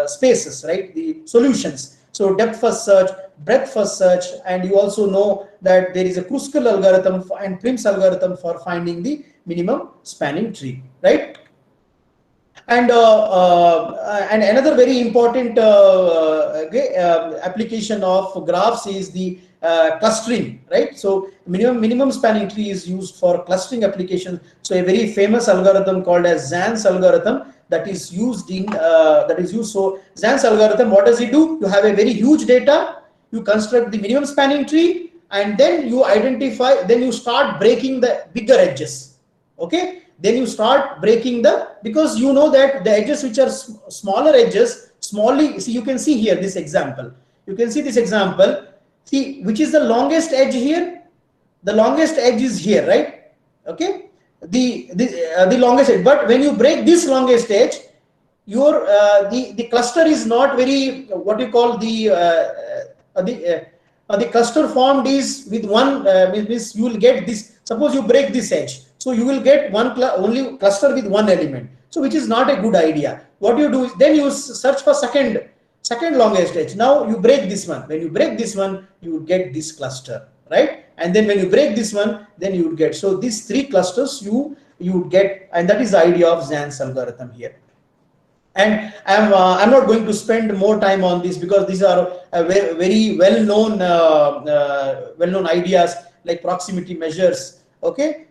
spaces, right? The solutions. So depth first search, breadth first search, and you also know that there is a Kruskal algorithm and Prim's algorithm for finding the minimum spanning tree, right? And another very important application of graphs is the clustering, right? So minimum spanning tree is used for clustering applications. So a very famous algorithm called as Zan's algorithm that is used in So Zan's algorithm, what does it do? You have a very huge data, you construct the minimum spanning tree, and then you identify, then you start breaking the bigger edges. Okay, then you start breaking because you know that the edges which are smaller edges, see, you can see here this example. You can see this example. See, which is the longest edge here? The longest edge is here, right? Okay, the longest edge. But when you break this longest edge, your the cluster is not very, what you call the cluster formed is with one means you will get this. Suppose you break this edge, so you will get only cluster with one element. So which is not a good idea. What you do is then you search for second longest edge. Now you break this one. When you break this one, you would get this cluster, right? And then when you break this one, then you would get. So these three clusters you would get, and that is the idea of Zan's algorithm here. And I'm not going to spend more time on this because these are very well-known ideas like proximity measures. Okay,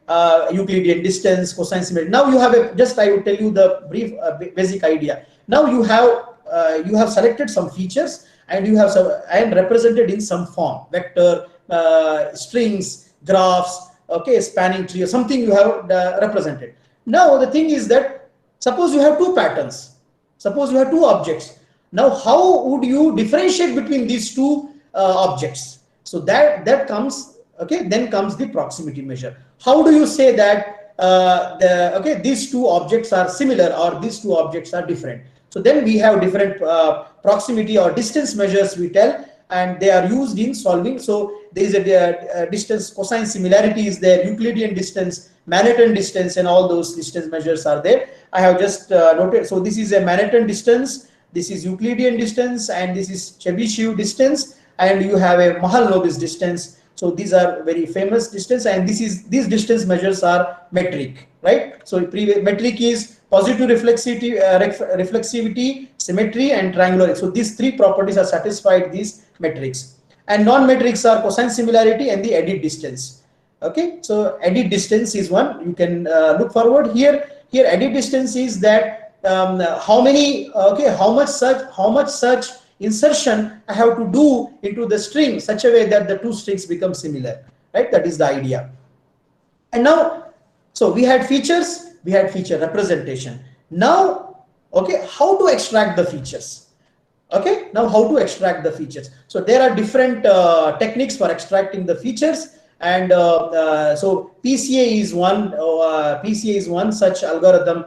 Euclidean distance, cosine symmetry. Now you have I will tell you the brief basic idea. Now you have selected some features and you have represented in some form, vector, strings, graphs, okay, spanning tree or something you have represented. Now the thing is that suppose you have two patterns. Suppose you have two objects. Now, how would you differentiate between these two objects? So that comes, okay, then comes the proximity measure. How do you say that these two objects are similar or these two objects are different? So then we have different proximity or distance measures we tell, and they are used in solving. So there is a distance, cosine similarity is there, Euclidean distance, Manhattan distance, and all those distance measures are there. I have just noted. So this is a Manhattan distance, this is Euclidean distance, and this is Chebyshev distance, and you have a Mahalanobis distance. So these are very famous distance, and these distance measures are metric, right? So metric is positive reflexivity, symmetry, and triangular. So these three properties are satisfied these metrics. And non-metrics are cosine similarity and the edit distance. Okay, so edit distance is one. You can look forward here. Here, edit distance is that how much such insertion I have to do into the string such a way that the two strings become similar, right? That is the idea. And now, so we had features, we had feature representation. Now, okay, how to extract the features? Okay, now how to extract the features? So there are different techniques for extracting the features. And so PCA is one such algorithm,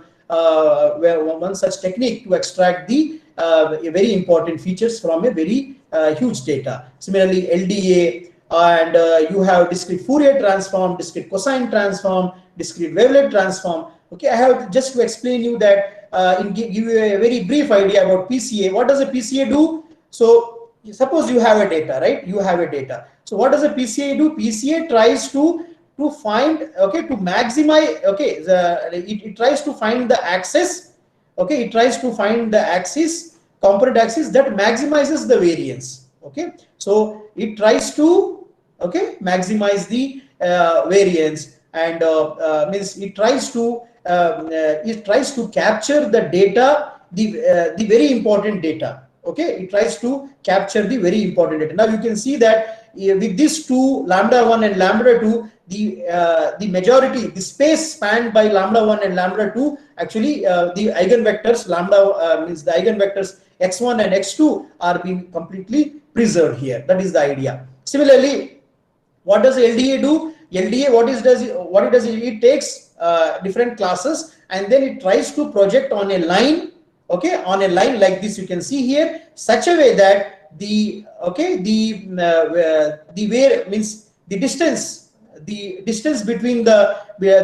where one such technique to extract the very important features from a very huge data. Similarly, LDA, and you have discrete Fourier transform, discrete cosine transform, discrete wavelet transform. Okay, I have just to explain you that give you a very brief idea about PCA. What does a PCA do? So suppose you have a data, right? You have a data. So what does a PCA do? PCA tries to to find, okay, to maximize, okay, it tries to find the axis, okay, it tries to find the axis, component axis that maximizes the variance. Okay, so it tries to, okay, maximize the variance, and means it tries to capture the data, the very important data. Okay, it tries to capture the very important data. Now you can see that with these two, lambda 1 and lambda 2, the majority, the space spanned by lambda 1 and lambda 2, actually the eigenvectors lambda means the eigenvectors x1 and x2 are being completely preserved here. That is the idea. Similarly, what does LDA do? LDA, what it does, it takes different classes and then it tries to project on a line, okay, on a line like this, you can see here, such a way that the, okay, the where means the distance between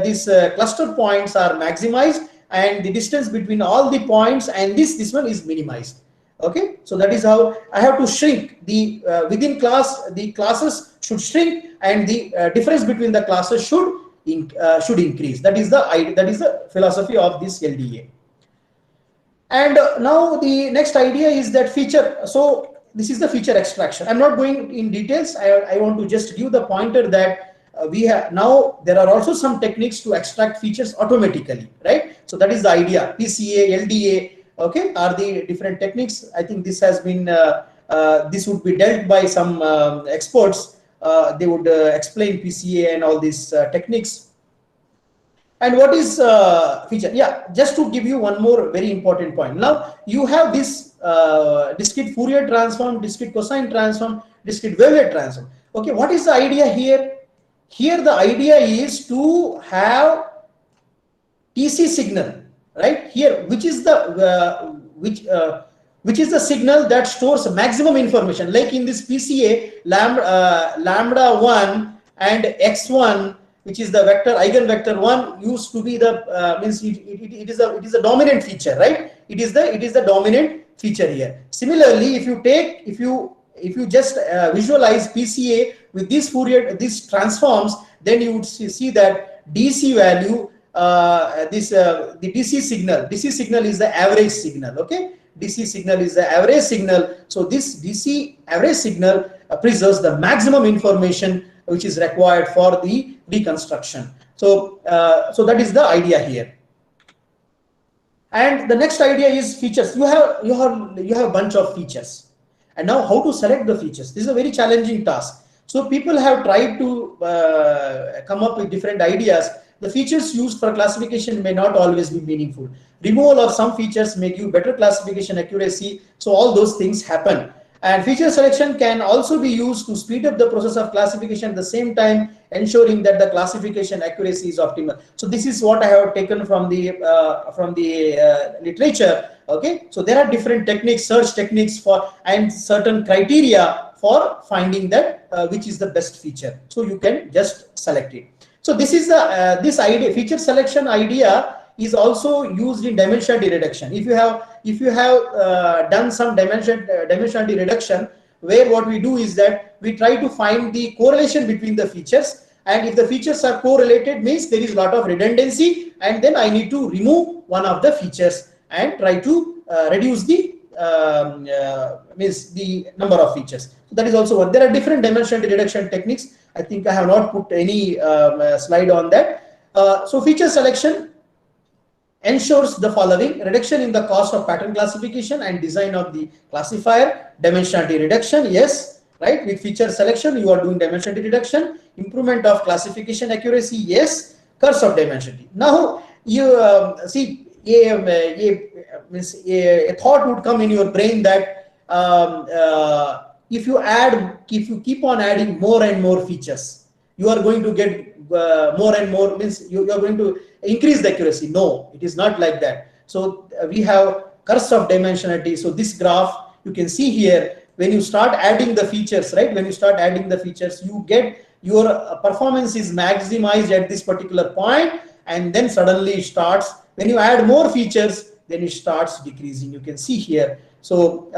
these cluster points are maximized, and the distance between all the points and this one is minimized. Okay, so that is how I have to shrink the within class, the classes should shrink, and the difference between the classes should increase. That is the philosophy of this LDA. And now the next idea is that feature. So this is the feature extraction. I'm not going in details. I want to just give the pointer that we have now, there are also some techniques to extract features automatically, right? So that is the idea. PCA, LDA, okay, are the different techniques. I think this has been this would be dealt by some experts. They would explain PCA and all these techniques. And what is feature? Yeah, just to give you one more very important point. Now you have this discrete Fourier transform, discrete cosine transform, discrete wavelet transform. Okay, what is the idea here? Here the idea is to have TC signal, right? Here, which is the signal that stores maximum information. Like in this PCA, lambda 1 and x1, which is the vector eigenvector 1, used to be the means it is a dominant feature, right? It is the dominant feature here. Similarly, if you just visualize PCA with this Fourier, these transforms, then you would see that DC value, the DC signal is the average signal. Okay, DC signal is the average signal. So this DC average signal preserves the maximum information which is required for the reconstruction. So so that is the idea here. And the next idea is features. You have a bunch of features, and now how to select the features? This is a very challenging task. So people have tried to come up with different ideas. The features used for classification may not always be meaningful. Removal of some features may give better classification accuracy. So all those things happen. And feature selection can also be used to speed up the process of classification at the same time, ensuring that the classification accuracy is optimal. So this is what I have taken from the literature. Okay, so there are different techniques, search techniques for, and certain criteria for finding that which is the best feature. So you can just select it. So this is the this idea, feature selection idea is also used in dimensionality reduction. If you have done some dimensionality reduction, where what we do is that we try to find the correlation between the features, and if the features are correlated, means there is a lot of redundancy, and then I need to remove one of the features and try to reduce the means the number of features. So that is also what, there are different dimensionality reduction techniques. I think I have not put any slide on that. So feature selection ensures the following: reduction in the cost of pattern classification and design of the classifier. Dimensionality reduction, yes, right? With feature selection, you are doing dimensionality reduction. Improvement of classification accuracy, yes. Curse of dimensionality. Now you see, a thought would come in your brain that if you keep on adding more and more features, you are going to get more and more, means you are going to increase the accuracy. No, it is not like that. So we have curse of dimensionality. So this graph, you can see here, when you start adding the features, right? When you start adding the features, you get your performance is maximized at this particular point, and then suddenly it starts, when you add more features, then it starts decreasing. You can see here. So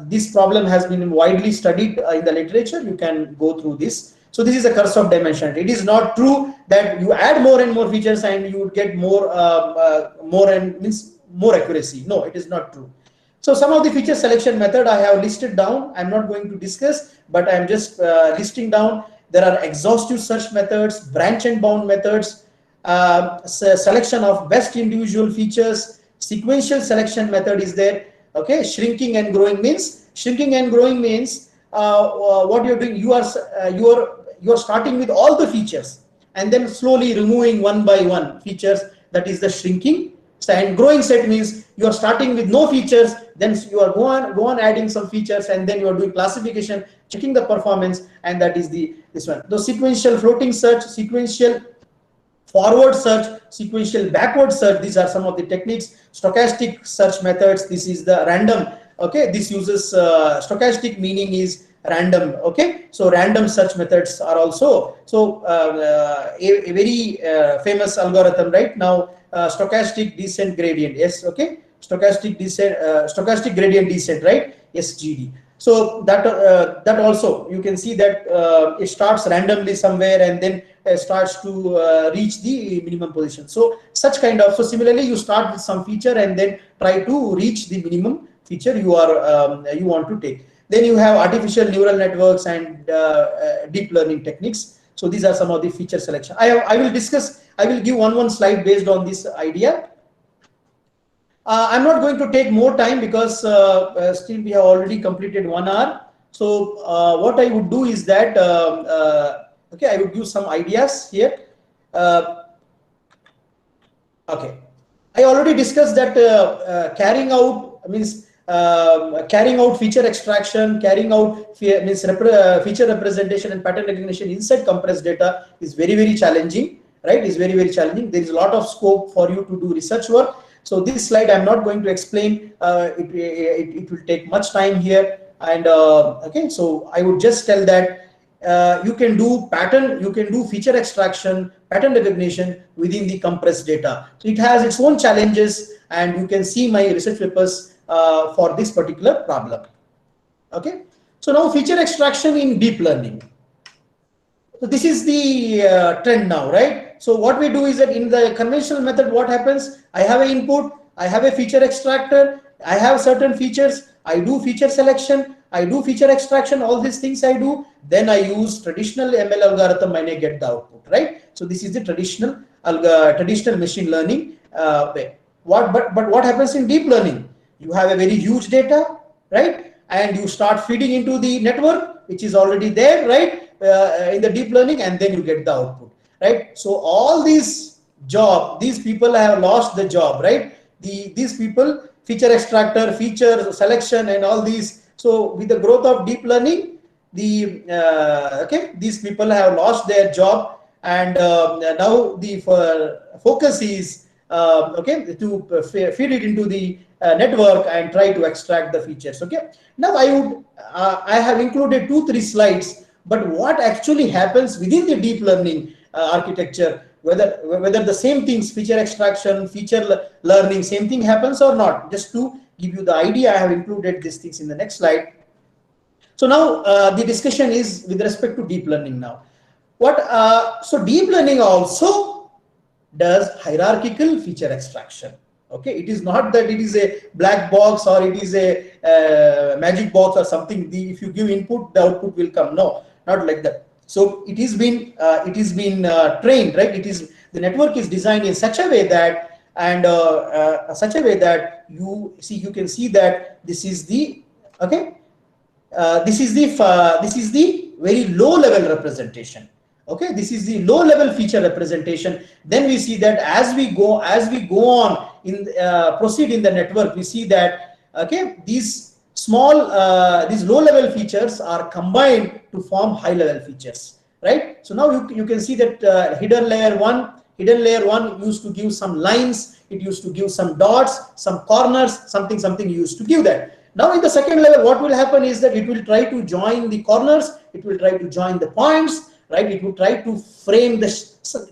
this problem has been widely studied in the literature. You can go through this. So this is a curse of dimensionality. It is not true that you add more and more features and you would get more more accuracy. No, it is not true. So some of the feature selection method I have listed down. I'm not going to discuss, but I'm just listing down. There are exhaustive search methods, branch and bound methods, selection of best individual features, sequential selection method is there. Okay, shrinking and growing means what you're doing. You are starting with all the features and then slowly removing one by one features. That is the shrinking. And growing set means you are starting with no features, then you are go on adding some features, and then you are doing classification, checking the performance, and that is this one. The sequential floating search, sequential forward search, sequential backward search. These are some of the techniques. Stochastic search methods. This is the random. Okay, this uses stochastic, meaning is random. Okay, so random search methods are also a very famous algorithm right now. Stochastic descent gradient. Yes. Okay, stochastic gradient descent, right? SGD. So that also you can see that it starts randomly somewhere and then starts to reach the minimum position. So such kind of, so similarly you start with some feature and then try to reach the minimum feature you want to take. Then you have artificial neural networks and deep learning techniques. So these are some of the feature selection. I will give one slide based on this idea. I'm not going to take more time because still we have already completed 1 hour. So what I would do is that okay, I would give some ideas here. Okay, I already discussed that carrying out means carrying out feature extraction, carrying out feature representation and pattern recognition inside compressed data is very challenging, right? Is very challenging. There is a lot of scope for you to do research work. So this slide I'm not going to explain. It will take much time here. And okay, so I would just tell that you can do feature extraction, pattern recognition within the compressed data. So it has its own challenges, and you can see my research papers for this particular problem. Okay, so now feature extraction in deep learning. So this is the trend now, right? So what we do is that in the conventional method, what happens? I have an input, I have a feature extractor, I have certain features, I do feature selection, I do feature extraction, all these things I do. Then I use traditional ML algorithm and I get the output, right? So this is the traditional machine learning way. But what happens in deep learning? You have a very huge data, right? And you start feeding into the network, which is already there, right? In the deep learning, and then you get the output, right? So all these people have lost the job, right? These people, feature extractor, feature selection, and all these. So with the growth of deep learning, these people have lost their job, and now the focus is to feed it into the network and try to extract the features. Okay. Now I have included 2-3 slides. But what actually happens within the deep learning architecture, whether the same things, feature extraction, feature learning, same thing happens or not? Just to give you the idea, I have included these things in the next slide. So now the discussion is with respect to deep learning now. So deep learning also does hierarchical feature extraction. Okay, it is not that it is a black box or it is a magic box or something. If you give input, the output will come. No, not like that. So it is been trained, right? The network is designed in such a way that you can see that this is the this is the very low level representation. Okay, this is the low level feature representation. Then we see that as we go on proceed in the network, we see that these low level features are combined to form high level features, right? So now you can see that hidden layer one used to give some lines, it used to give some dots, some corners, something used to give that. Now in the second level, what will happen is that it will try to join the corners, it will try to join the points, right? It will try to frame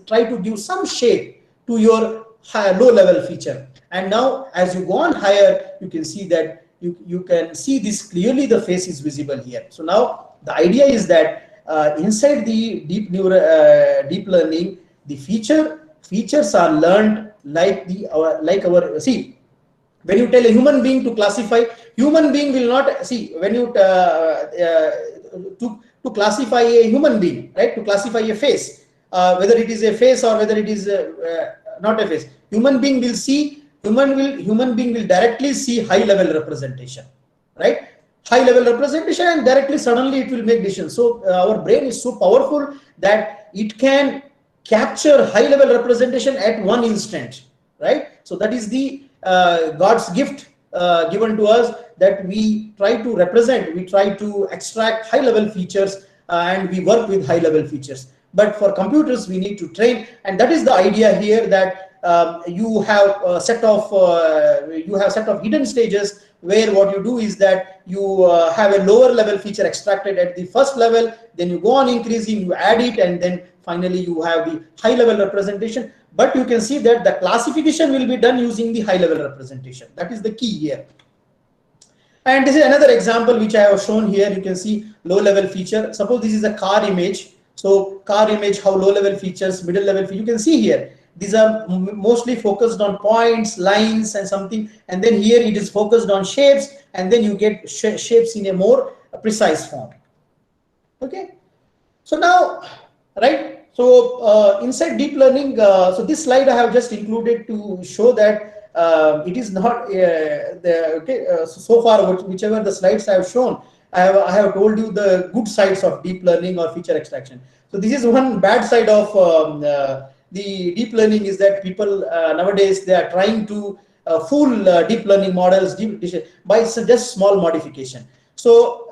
try to give some shape to your low level feature. And now as you go on higher, you can see that you can see this clearly, the face is visible here. So now the idea is that inside the deep learning, the features are learned like our see. When you tell a human being to classify, human being will not see. When you to classify a human being, right? To classify a face, whether it is a face or whether it is not a face, human being will see. Human being will directly see high level representation, right? High level representation, and directly suddenly it will make decisions. So our brain is so powerful that it can capture high level representation at one instant, right? So that is the God's gift given to us, that we try to represent, we try to extract high level features, and we work with high level features. But for computers, we need to train, and that is the idea here, that you have a set of hidden stages, where what you do is that you have a lower level feature extracted at the first level, then you go on increasing, you add it, and then finally you have the high level representation. But you can see that the classification will be done using the high level representation. That is the key here. And this is another example which I have shown here. You can see low level feature. Suppose this is a car image. So car image, how low level features, middle level features, you can see here. These are mostly focused on points, lines, and something. And then here it is focused on shapes, and then you get shapes in a more precise form. Okay. So now, right. So inside deep learning, so this slide I have just included to show that it is not so far whichever the slides I have shown, I have told you the good sides of deep learning or feature extraction. So this is one bad side of the deep learning, is that people nowadays, they are trying to fool deep learning models by just small modification. So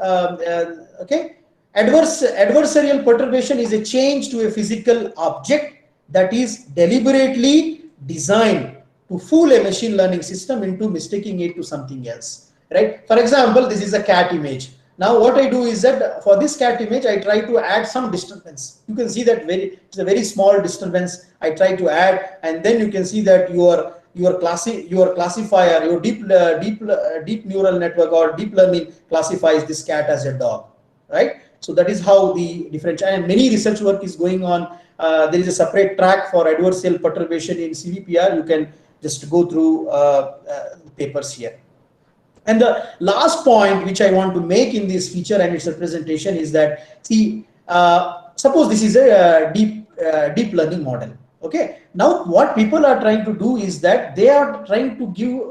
okay. Adversarial perturbation is a change to a physical object that is deliberately designed to fool a machine learning system into mistaking it to something else, right? For example, this is a cat image. Now what I do is that for this cat image, I try to add some disturbance. You can see that it's a very small disturbance I try to add, and then you can see that your classifier, your deep neural network or deep learning classifies this cat as a dog, right? So that is how the different, and many research work is going on. There is a separate track for adversarial perturbation in CVPR. You can just go through papers here. And the last point which I want to make in this feature and its representation is that, see, suppose this is a deep learning model. Okay. Now what people are trying to do is that they are trying to give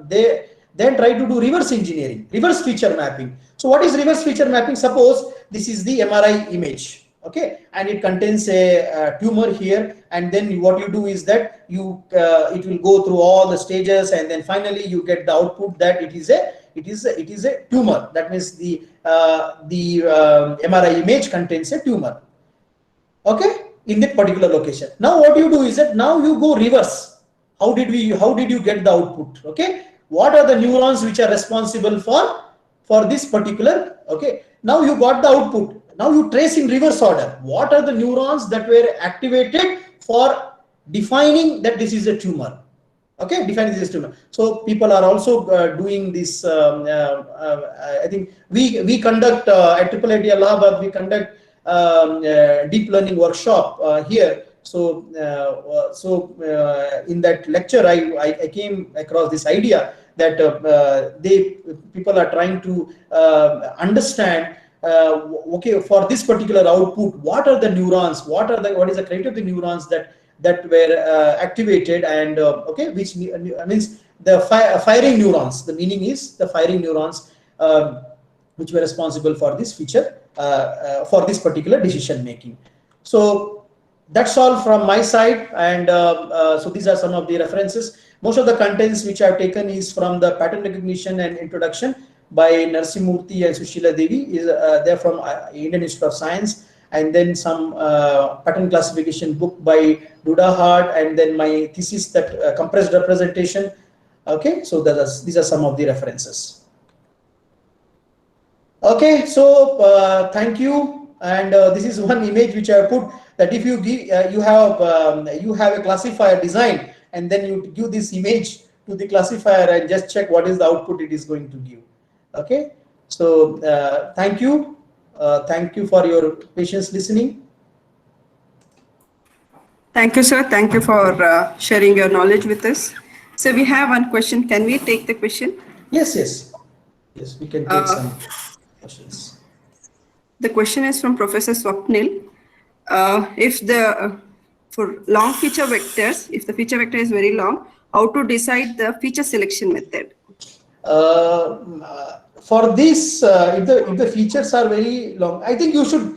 they then try to do reverse engineering, reverse feature mapping. So what is reverse feature mapping? Suppose this is the MRI image, okay, and it contains a tumor here, and then what you do is that you it will go through all the stages, and then finally you get the output that it is a tumor. That means the MRI image contains a tumor, okay, in that particular location. Now what you do is that now you go reverse. How did you get the output? Okay, what are the neurons which are responsible for this particular, okay, now you got the output. Now you trace in reverse order. What are the neurons that were activated for defining that this is a tumor? Okay, defining this tumor. So people are also doing this. I think we conduct at IIIT Allahabad, we conduct deep learning workshop here. So in that lecture, I came across this idea that people are trying to understand. Okay, for this particular output, what are the neurons? What is the credit of the neurons that were activated, and okay, which means the firing neurons. The meaning is the firing neurons which were responsible for this feature, for this particular decision making. So that's all from my side, and so these are some of the references. Most of the contents which I've taken is from the pattern recognition and introduction by Narsimurthy and Sushila Devi. They're from Indian Institute of Science, and then some pattern classification book by Duda Hart, and then my thesis, that compressed representation. Okay, so these are some of the references. Okay, so thank you, and this is one image which I put, that if you give you have a classifier design, and then you give this image to the classifier and just check what is the output it is going to give. Okay, so thank you. Thank you for your patience listening. Thank you, sir. Thank you for sharing your knowledge with us. So we have one question. Can we take the question? Yes, yes, yes. We can take Uh, some questions. the question is from Professor Swapnil. If the for long feature vectors, if the feature vector is very long, how to decide the feature selection method? For this, if the features are very long, I think you should.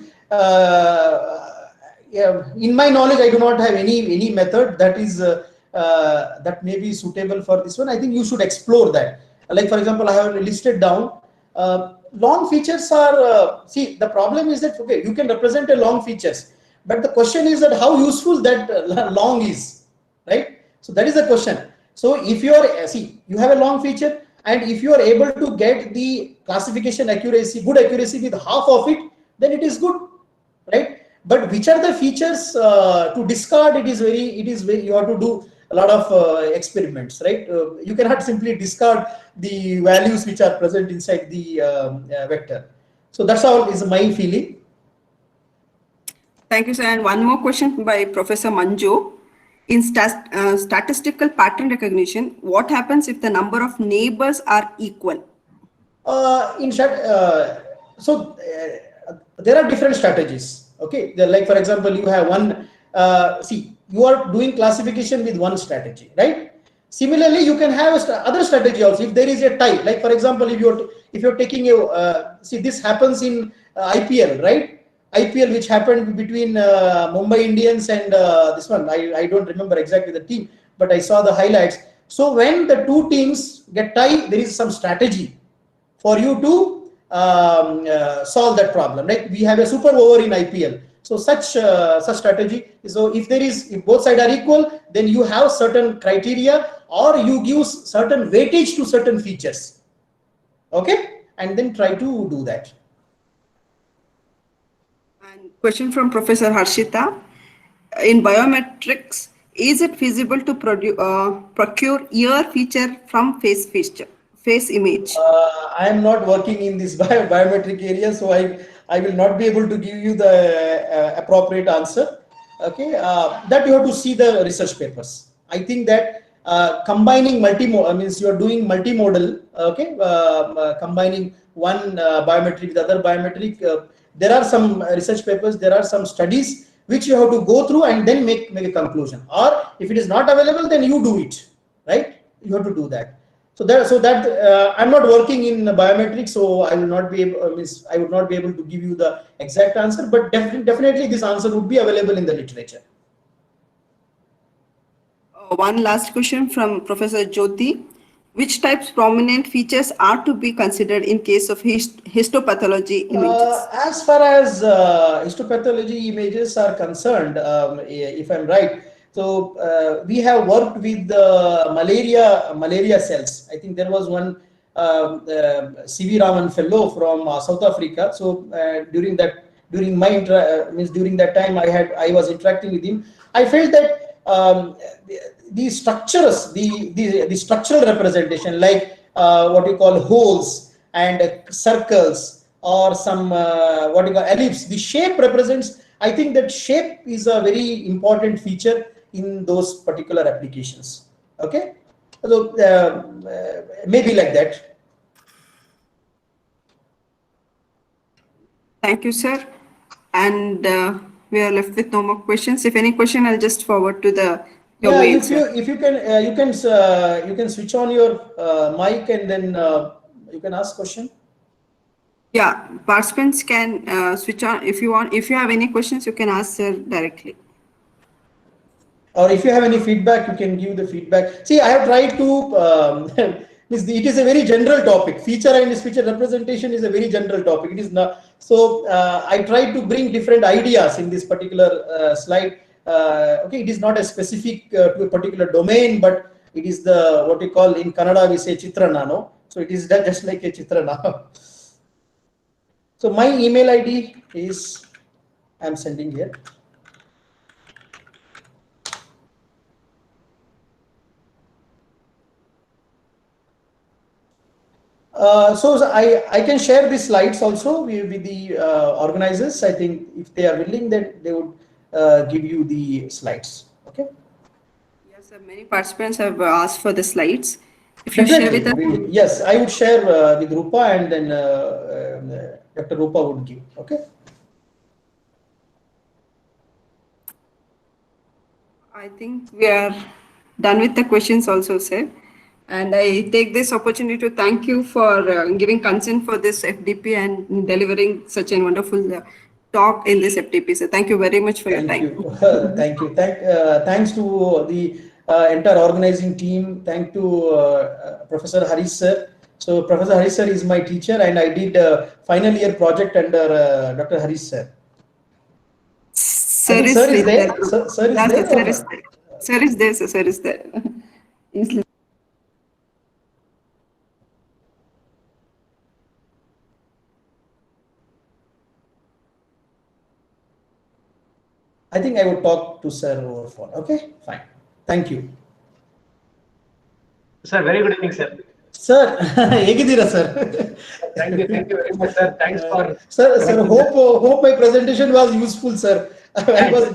Yeah, in my knowledge, I do not have any method that is that may be suitable for this one. I think you should explore that. Like for example, I have listed down. Long features are see, the problem is that okay, you can represent a long features, but the question is that how useful that long is, right? So that is the question. So if you are see, you have a long feature, and if you are able to get the classification accuracy, good accuracy with half of it, then it is good, right? But which are the features to discard? It is very you have to do a lot of experiments, right? You cannot simply discard the values which are present inside the vector. So that's all is my feeling. Thank you, sir. And one more question by Professor Manju. In statistical pattern recognition, what happens if the number of neighbors are equal? In short, there are different strategies. Okay, like for example, you have one. See, you are doing classification with one strategy, right? Similarly, you can have other strategy also. If there is a tie, like for example, if you're taking a see, this happens in IPL, right? IPL, which happened between Mumbai Indians and this one. I don't remember exactly the team, but I saw the highlights. So when the two teams get tie, there is some strategy for you to solve that problem. Like we have a super over in IPL. So such strategy. So if both sides are equal, then you have certain criteria or you give certain weightage to certain features. Okay, and then try to do that. And question from Professor Harshita. In biometrics, is it feasible to procure ear feature from face image? I am not working in this biometric area, so I will not be able to give you the appropriate answer. Okay, that you have to see the research papers. I think that combining means you are doing multimodal. Okay, combining one biometric with other biometric. There are some research papers. There are some studies which you have to go through and then make a conclusion. Or if it is not available, then you do it. Right? You have to do that. So that I'm not working in biometrics, so I will not be able, I would not be able to give you the exact answer, but definitely this answer would be available in the literature. One last question from Professor Jyoti. Which types prominent features are to be considered in case of histopathology images? As far as histopathology images are concerned, if I'm right, so we have worked with the malaria cells. I think there was one CV Raman fellow from South Africa. So during my means during that time I was interacting with him. I felt that the structures, the structural representation, like what we call holes and circles or some what you call ellipse, the shape represents. I think that shape is a very important feature in those particular applications. Okay, so maybe like that. Thank you, sir. And we are left with no more questions. If any question, I'll just forward to the your Yeah, mail, if sir. you can you can switch on your mic and then you can ask question. Yeah, participants can switch on if you want. If you have any questions, you can ask sir directly. Or if you have any feedback, you can give the feedback. See, I have tried to it is a very general topic. Feature and feature representation is a very general topic. It is not so. I tried to bring different ideas in this particular slide. Okay, it is not a specific to a particular domain, but it is the what we call in Kannada we say chitrana. No, so it is just like a chitrana. So my email ID is I'm sending here. I can share the slides also with the organizers. I think if they are willing, then they would give you the slides. Okay. Yes, sir. Many participants have asked for the slides. If you share with Definitely. us, Yes, I would share with Rupa, and then Dr. Rupa would give. Okay. I think we are done with the questions also, sir. And I take this opportunity to thank you for giving consent for this FDP and delivering such a wonderful talk in this FDP. So thank you very much for your Thank time. you. Thank you. Thanks to the entire organizing team. Thank to Professor Harish sir. So Professor Harish sir is my teacher, and I did final year project under Dr. Harish sir. I Sir think is sir is in there. the group. Sir is Yes, sir, there or sir is not? there. Sir is there, sir, sir is there. He's I think I would talk to sir over phone. Okay, fine. Thank you. Sir, very good evening, sir. Sir, ಹೇಗಿದ್ದೀರಾ sir? Thank you very much, sir. Thanks for Sir, connecting, hope my presentation was useful, sir. I was,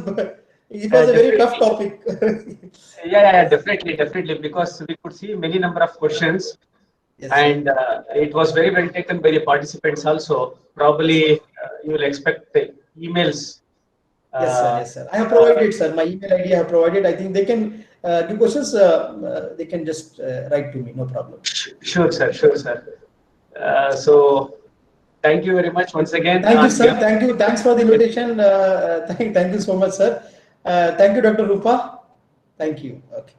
it was a very tough topic. definitely, because we could see many number of questions, Yes, sir. and it was very well taken by the participants also. Probably you will expect the emails. Yes, sir. Yes, sir. I have provided, sir. My email ID I have provided. I think they can give questions. They can just write to me. No problem. Sure, sir. Sure, sir. So, thank you very much once again. Thank you, sir. Yeah. Thank you. Thanks for the invitation. Thank you so much, sir. Thank you, Dr. Rupa. Thank you. Okay.